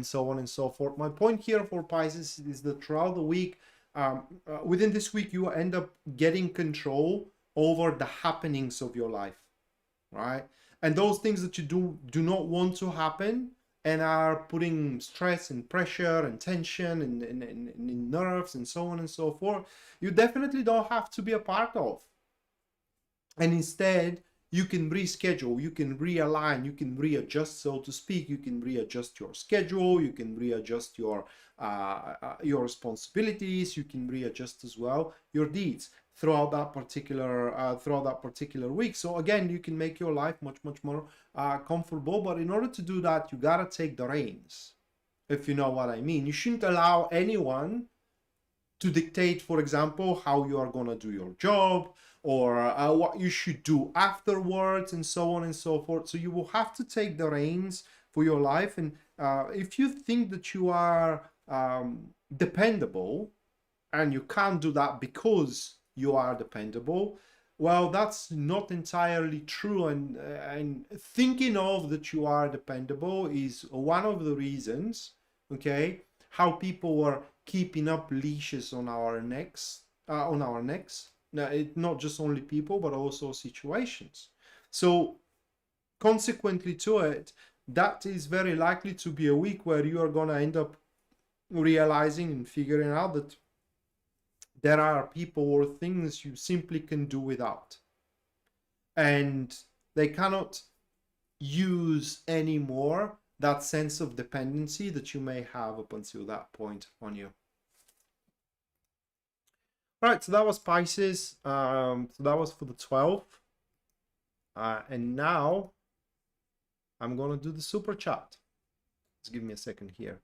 so on and so forth. My point here for Pisces is that throughout the week, within this week, you end up getting control over the happenings of your life, right? And those things that you do not want to happen and are putting stress and pressure and tension and nerves and so on and so forth, you definitely don't have to be a part of. And instead, you can reschedule, you can realign, you can readjust, so to speak. You can readjust your schedule, you can readjust your responsibilities, you can readjust as well your deeds throughout that particular week. So again, you can make your life much more comfortable. But in order to do that, you gotta take the reins, if you know what I mean. You shouldn't allow anyone to dictate, for example, how you are gonna do your job, or what you should do afterwards, and so on and so forth. So you will have to take the reins for your life. And if you think that you are dependable, and you can't do that because you are dependable, well, that's not entirely true. And thinking of that you are dependable is one of the reasons, okay, how people were keeping up leashes on our necks, Now, not just only people, but also situations. So consequently to it, that is very likely to be a week where you are going to end up realizing and figuring out that there are people or things you simply can do without, and they cannot use anymore that sense of dependency that you may have up until that point on you. All right, so that was Pisces. So that was for the 12th. And now I'm gonna do the super chat. Just give me a second here.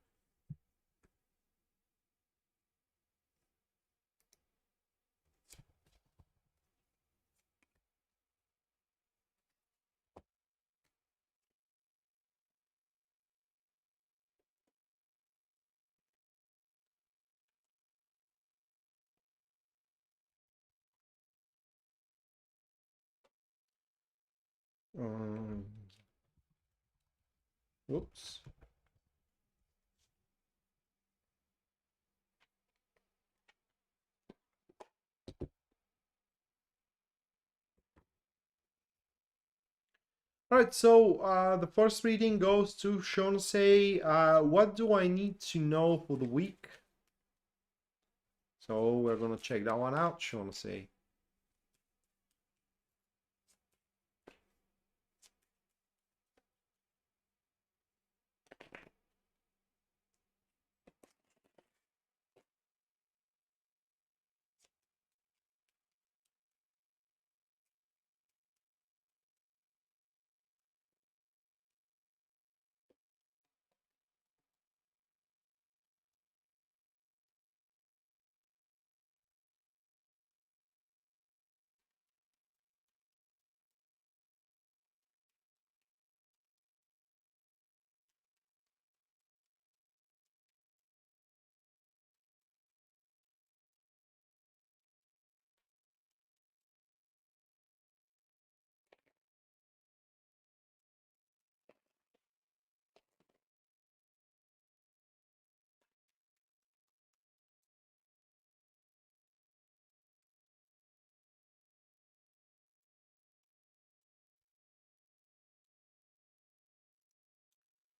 Oops. All right, so the first reading goes to Shonse. What do I need to know for the week? So we're gonna check that one out, Shonse.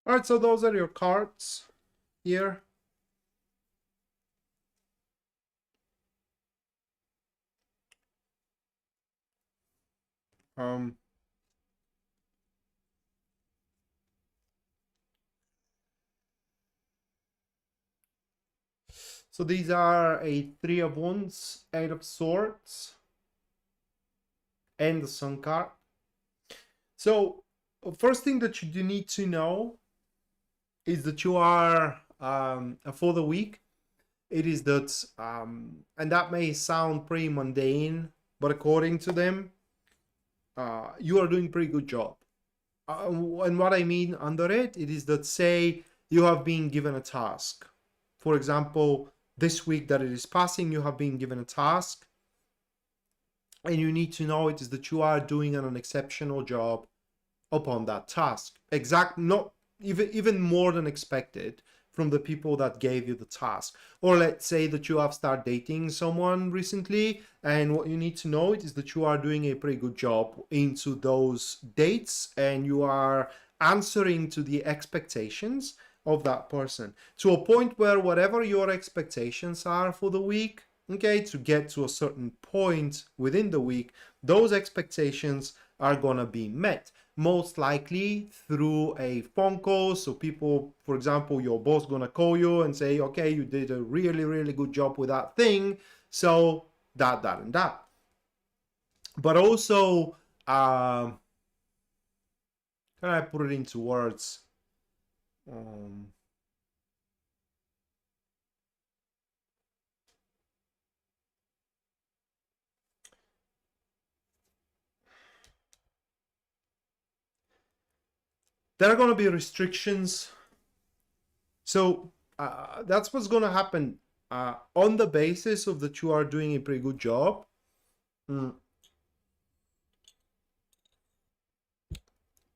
All right, so those are your cards here. So these are a Three of Wands, Eight of Swords, and the Sun card. So first thing that you do need to know is that you are for the week. It is that, and that may sound pretty mundane, but according to them, you are doing a pretty good job. And what I mean under it is that, say you have been given a task. For example, this week that it is passing, you have been given a task, and you need to know it is that you are doing an exceptional job upon that task. Not even more than expected from the people that gave you the task. Or let's say that you have started dating someone recently, and what you need to know is that you are doing a pretty good job into those dates, and you are answering to the expectations of that person to a point where whatever your expectations are for the week, okay, to get to a certain point within the week, those expectations are gonna be met, most likely through a phone call. So people, for example, your boss gonna call you and say, okay, you did a really, really good job with that thing, so that and that. But also, can I put it into words? There are going to be restrictions. So that's what's going to happen on the basis of that you are doing a pretty good job.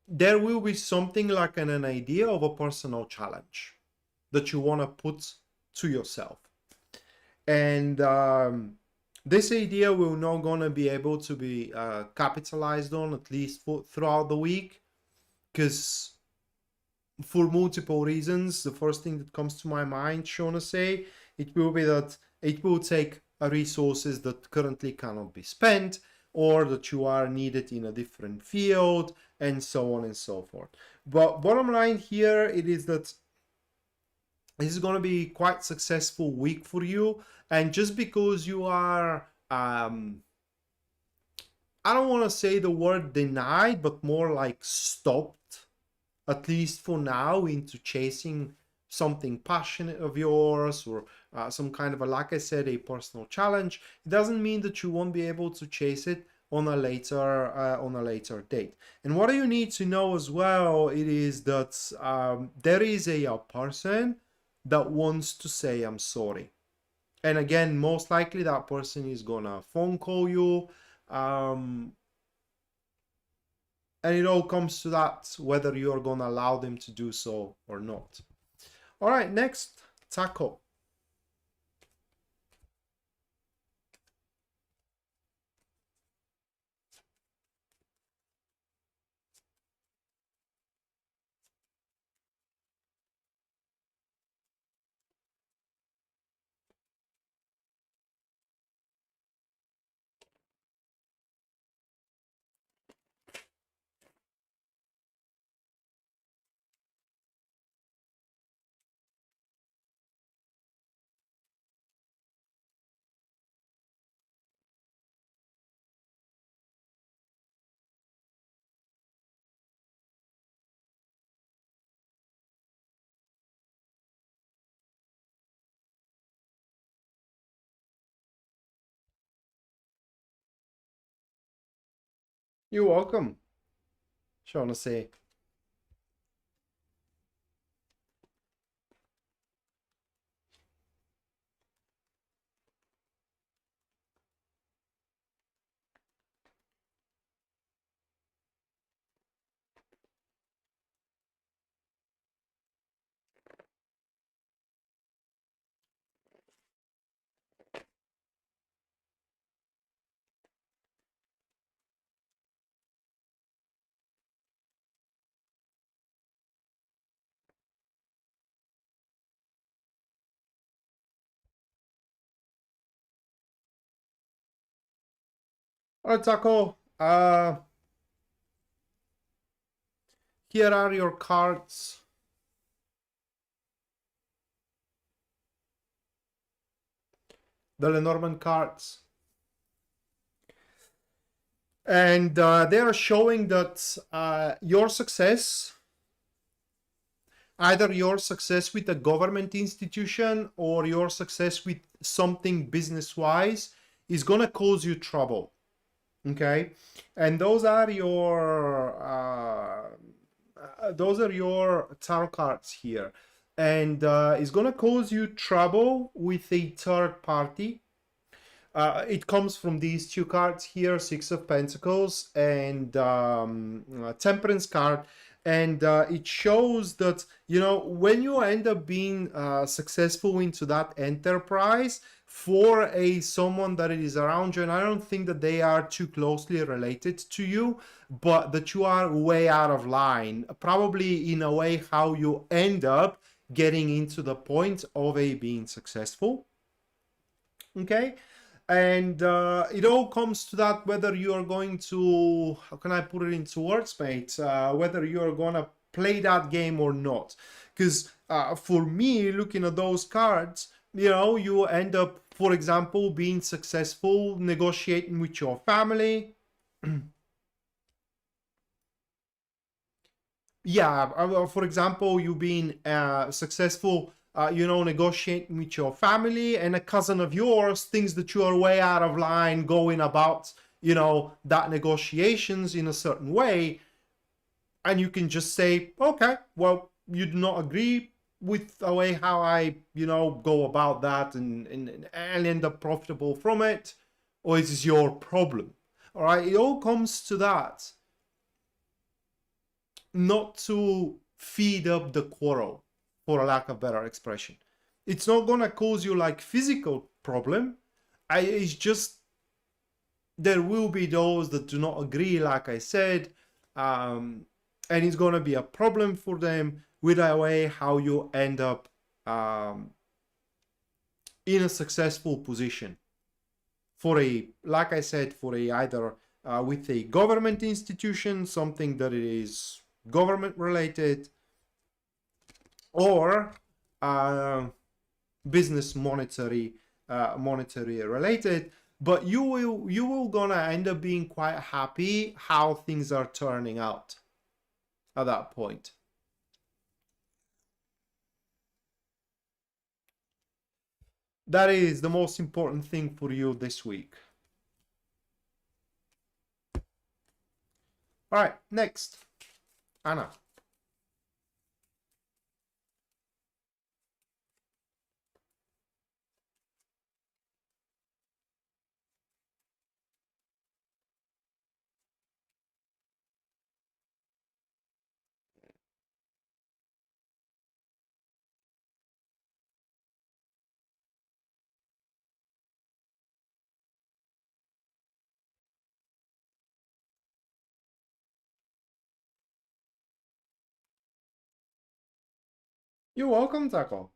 There will be something like an idea of a personal challenge that you want to put to yourself. And this idea will not going to be able to be capitalized on, at least throughout the week, because for multiple reasons. The first thing that comes to my mind, Shona say, it will be that it will take resources that currently cannot be spent, or that you are needed in a different field, and so on and so forth. But bottom line here, it is that this is going to be quite successful week for you. And just because you are, I don't want to say the word denied, but more like stopped at least for now, into chasing something passionate of yours, or some kind of a, like I said, a personal challenge. It doesn't mean that you won't be able to chase it on a later date. And what you need to know as well, it is that there is a person that wants to say I'm sorry. And again, most likely that person is gonna phone call you, and it all comes to that, whether you're gonna allow them to do so or not. All right, next, Taco. You're welcome. Trying to say. All right, Taco. Here are your cards. The Lenormand cards. And they are showing that your success, either your success with a government institution or your success with something business-wise, is going to cause you trouble. Okay? And those are your tarot cards here. And it's going to cause you trouble with a third party. It comes from these two cards here, Six of Pentacles and Temperance card. And it shows that, you know, when you end up being successful into that enterprise for someone that is around you, and I don't think that they are too closely related to you, but that you are way out of line, probably in a way how you end up getting into the point of being successful. Okay? And it all comes to that, whether you are going to, how can I put it into words, mate? Whether you are going to play that game or not. Because for me, looking at those cards, you know, you end up, for example, being successful, negotiating with your family. Yeah, for example, you being successful, you know, negotiating with your family, and a cousin of yours thinks that you are way out of line going about, you know, that negotiations in a certain way, and you can just say, okay, well, you do not agree with the way how I, you know, go about that and end up profitable from it, or is this your problem? All right, it all comes to that. Not to feed up the quarrel, for a lack of better expression. It's not gonna cause you like physical problem. It's just there will be those that do not agree, like I said, and it's gonna be a problem for them with the way how you end up in a successful position for like I said, for either with a government institution, something that is government related, or business monetary related, but you will gonna end up being quite happy how things are turning out at that point. That is the most important thing for you this week. All right, next, Anna. You're welcome, Taco.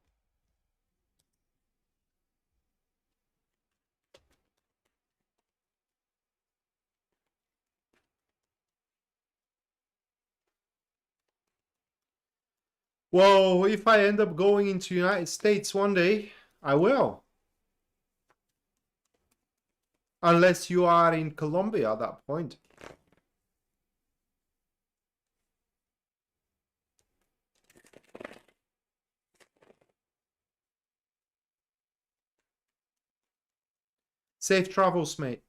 Well, if I end up going into United States one day, I will. Unless you are in Colombia at that point. Safe travels, mate.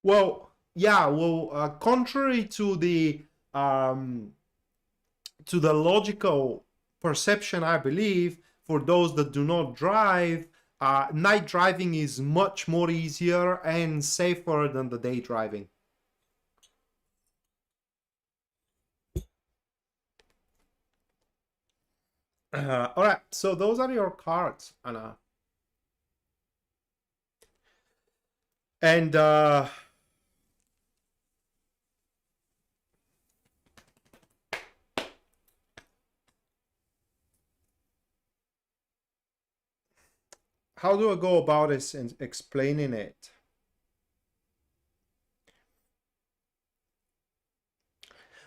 Well, yeah, well, contrary to the logical perception, I believe, for those that do not drive, night driving is much more easier and safer than the day driving. All right, so those are your cards, Anna. And how do I go about this and explaining it?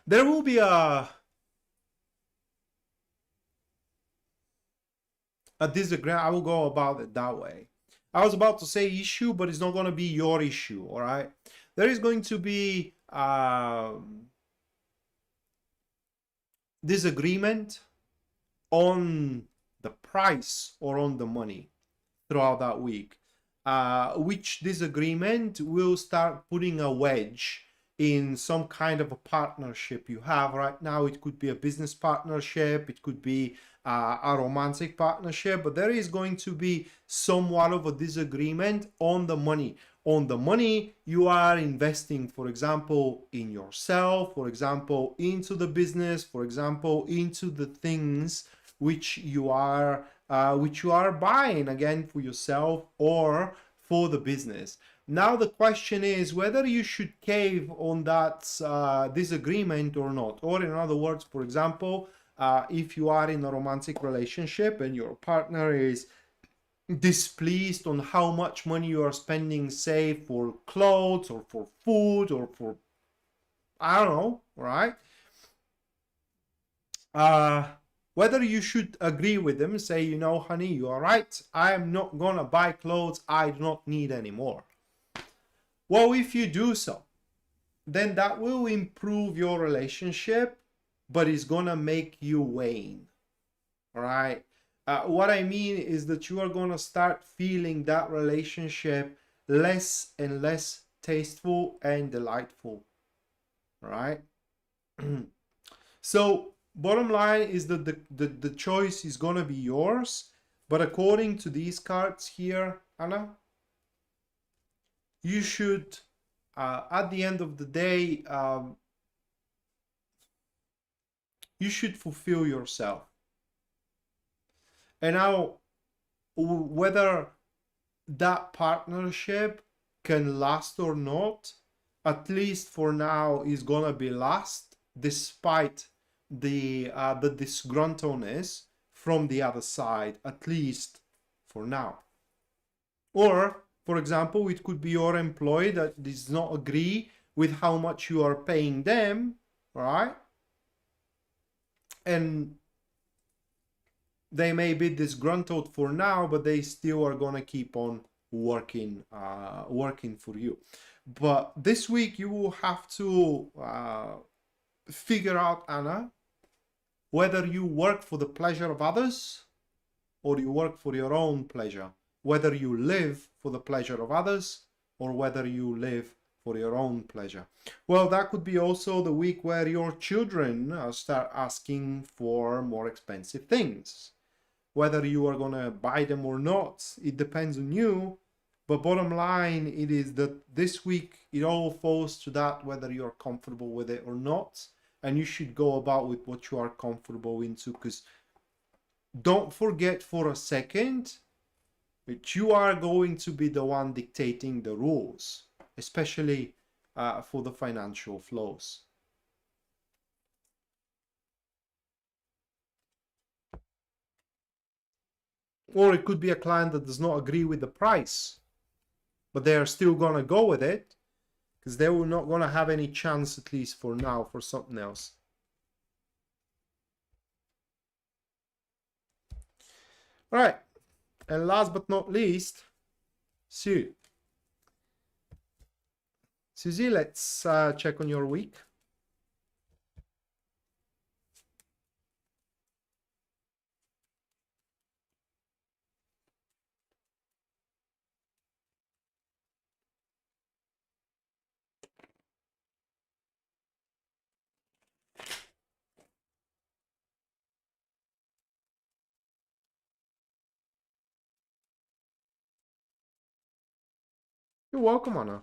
There will be a disagreement. I will go about it that way. I was about to say issue, but it's not going to be your issue, all right? There is going to be disagreement on the price or on the money throughout that week, which disagreement will start putting a wedge in some kind of a partnership you have right now. It could be a business partnership, it could be a romantic partnership, but there is going to be somewhat of a disagreement on the money. On the money you are investing, for example, in yourself, for example, into the business, for example, into the things which you are buying, again, for yourself or for the business. Now the question is whether you should cave on that disagreement or not. Or in other words, for example, if you are in a romantic relationship and your partner is displeased on how much money you are spending, say, for clothes or for food or for, I don't know, right? Whether you should agree with them, say, you know, honey, you are right, I am not gonna buy clothes I do not need anymore. Well, if you do so, then that will improve your relationship, but it's gonna make you wane, right? What I mean is that you are gonna start feeling that relationship less and less tasteful and delightful, right? So bottom line is that the choice is gonna be yours, but according to these cards here, Anna, you should at the end of the day, you should fulfill yourself. And now whether that partnership can last or not, at least for now is gonna be last, despite the disgruntledness from the other side, at least for now. Or For example, it could be your employee that does not agree with how much you are paying them, right? And they may be disgruntled for now, but they still are gonna keep on working for you. But this week you will have to figure out, Anna, whether you work for the pleasure of others or you work for your own pleasure, whether you live for the pleasure of others or whether you live for your own pleasure. Well, that could be also the week where your children start asking for more expensive things. Whether you are going to buy them or not, it depends on you. But bottom line, it is that this week it all falls to that, whether you're comfortable with it or not. And you should go about with what you are comfortable into, because don't forget for a second that you are going to be the one dictating the rules, especially for the financial flows. Or it could be a client that does not agree with the price, but they are still going to go with it because they were not going to have any chance, at least for now, for something else. All right. And last but not least, Sue. Susie, let's check on your week. You're welcome, Anna.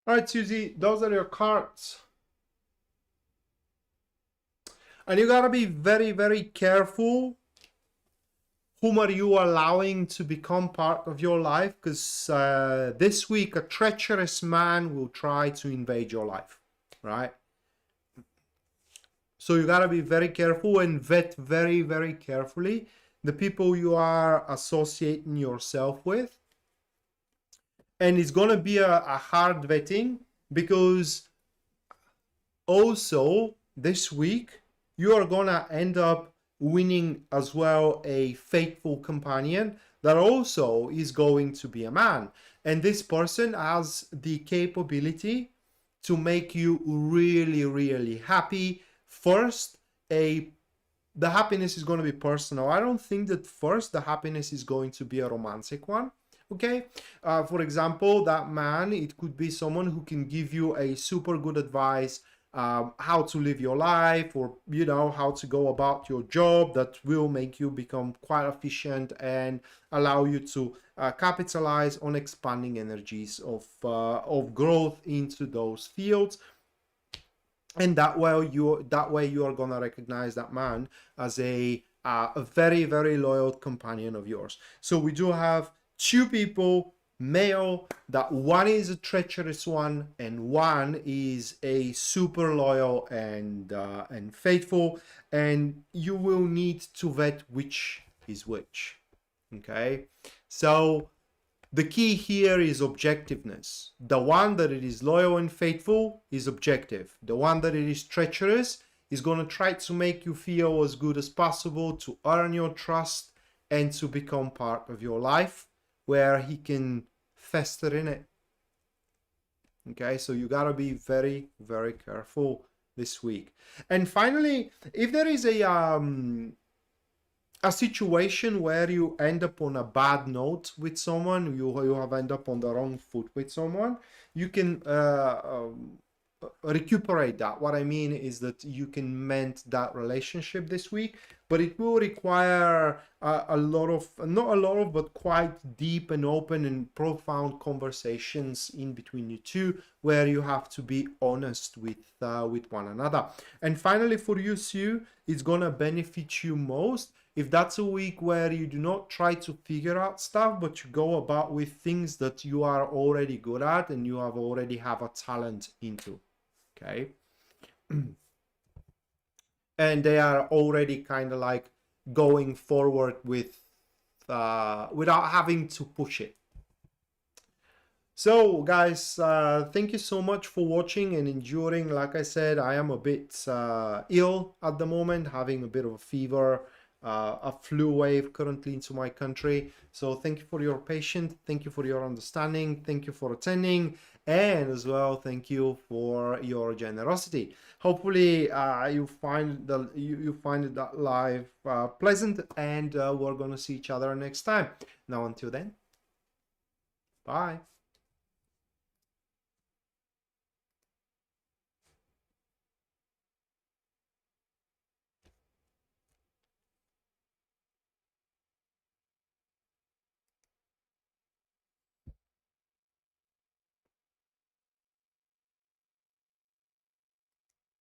All right, Susie, those are your cards. And you gotta be very, very careful whom are you allowing to become part of your life, because this week a treacherous man will try to invade your life, right? So you gotta be very careful and vet very, very carefully the people you are associating yourself with. And it's gonna be a hard vetting, because also this week you are gonna end up winning as well a faithful companion that also is going to be a man, and this person has the capability to make you really, really happy. First, the happiness is going to be personal. I don't think that first the happiness is going to be a romantic one. Okay, for example, that man, it could be someone who can give you a super good advice, how to live your life, or you know, how to go about your job, that will make you become quite efficient and allow you to capitalize on expanding energies of growth into those fields. And that way you are gonna recognize that man as a very, very loyal companion of yours. So we do have two people, male, that one is a treacherous one and one is a super loyal and faithful, and you will need to vet which is which. Okay, so the key here is objectiveness. The one that it is loyal and faithful is objective. The one that it is treacherous is going to try to make you feel as good as possible, to earn your trust and to become part of your life, where he can fester in it. Okay, so you gotta be very, very careful this week. And finally, if there is a situation where you end up on a bad note with someone, you have end up on the wrong foot with someone, you can recuperate that. What I mean is that you can mend that relationship this week, but it will require a lot of, not a lot of, but quite deep and open and profound conversations in between you two, where you have to be honest with one another. And finally, for you, Sue, it's gonna benefit you most if that's a week where you do not try to figure out stuff, but you go about with things that you are already good at and you have already have a talent into. Okay. And they are already kind of like going forward with without having to push it. So guys, thank you so much for watching and enduring. Like I said, I am a bit ill at the moment, having a bit of a fever, a flu wave currently into my country. So thank you for your patience, thank you for your understanding, thank you for attending, and as well thank you for your generosity. Hopefully you find that live pleasant, and we're gonna see each other next time. Now until then, bye.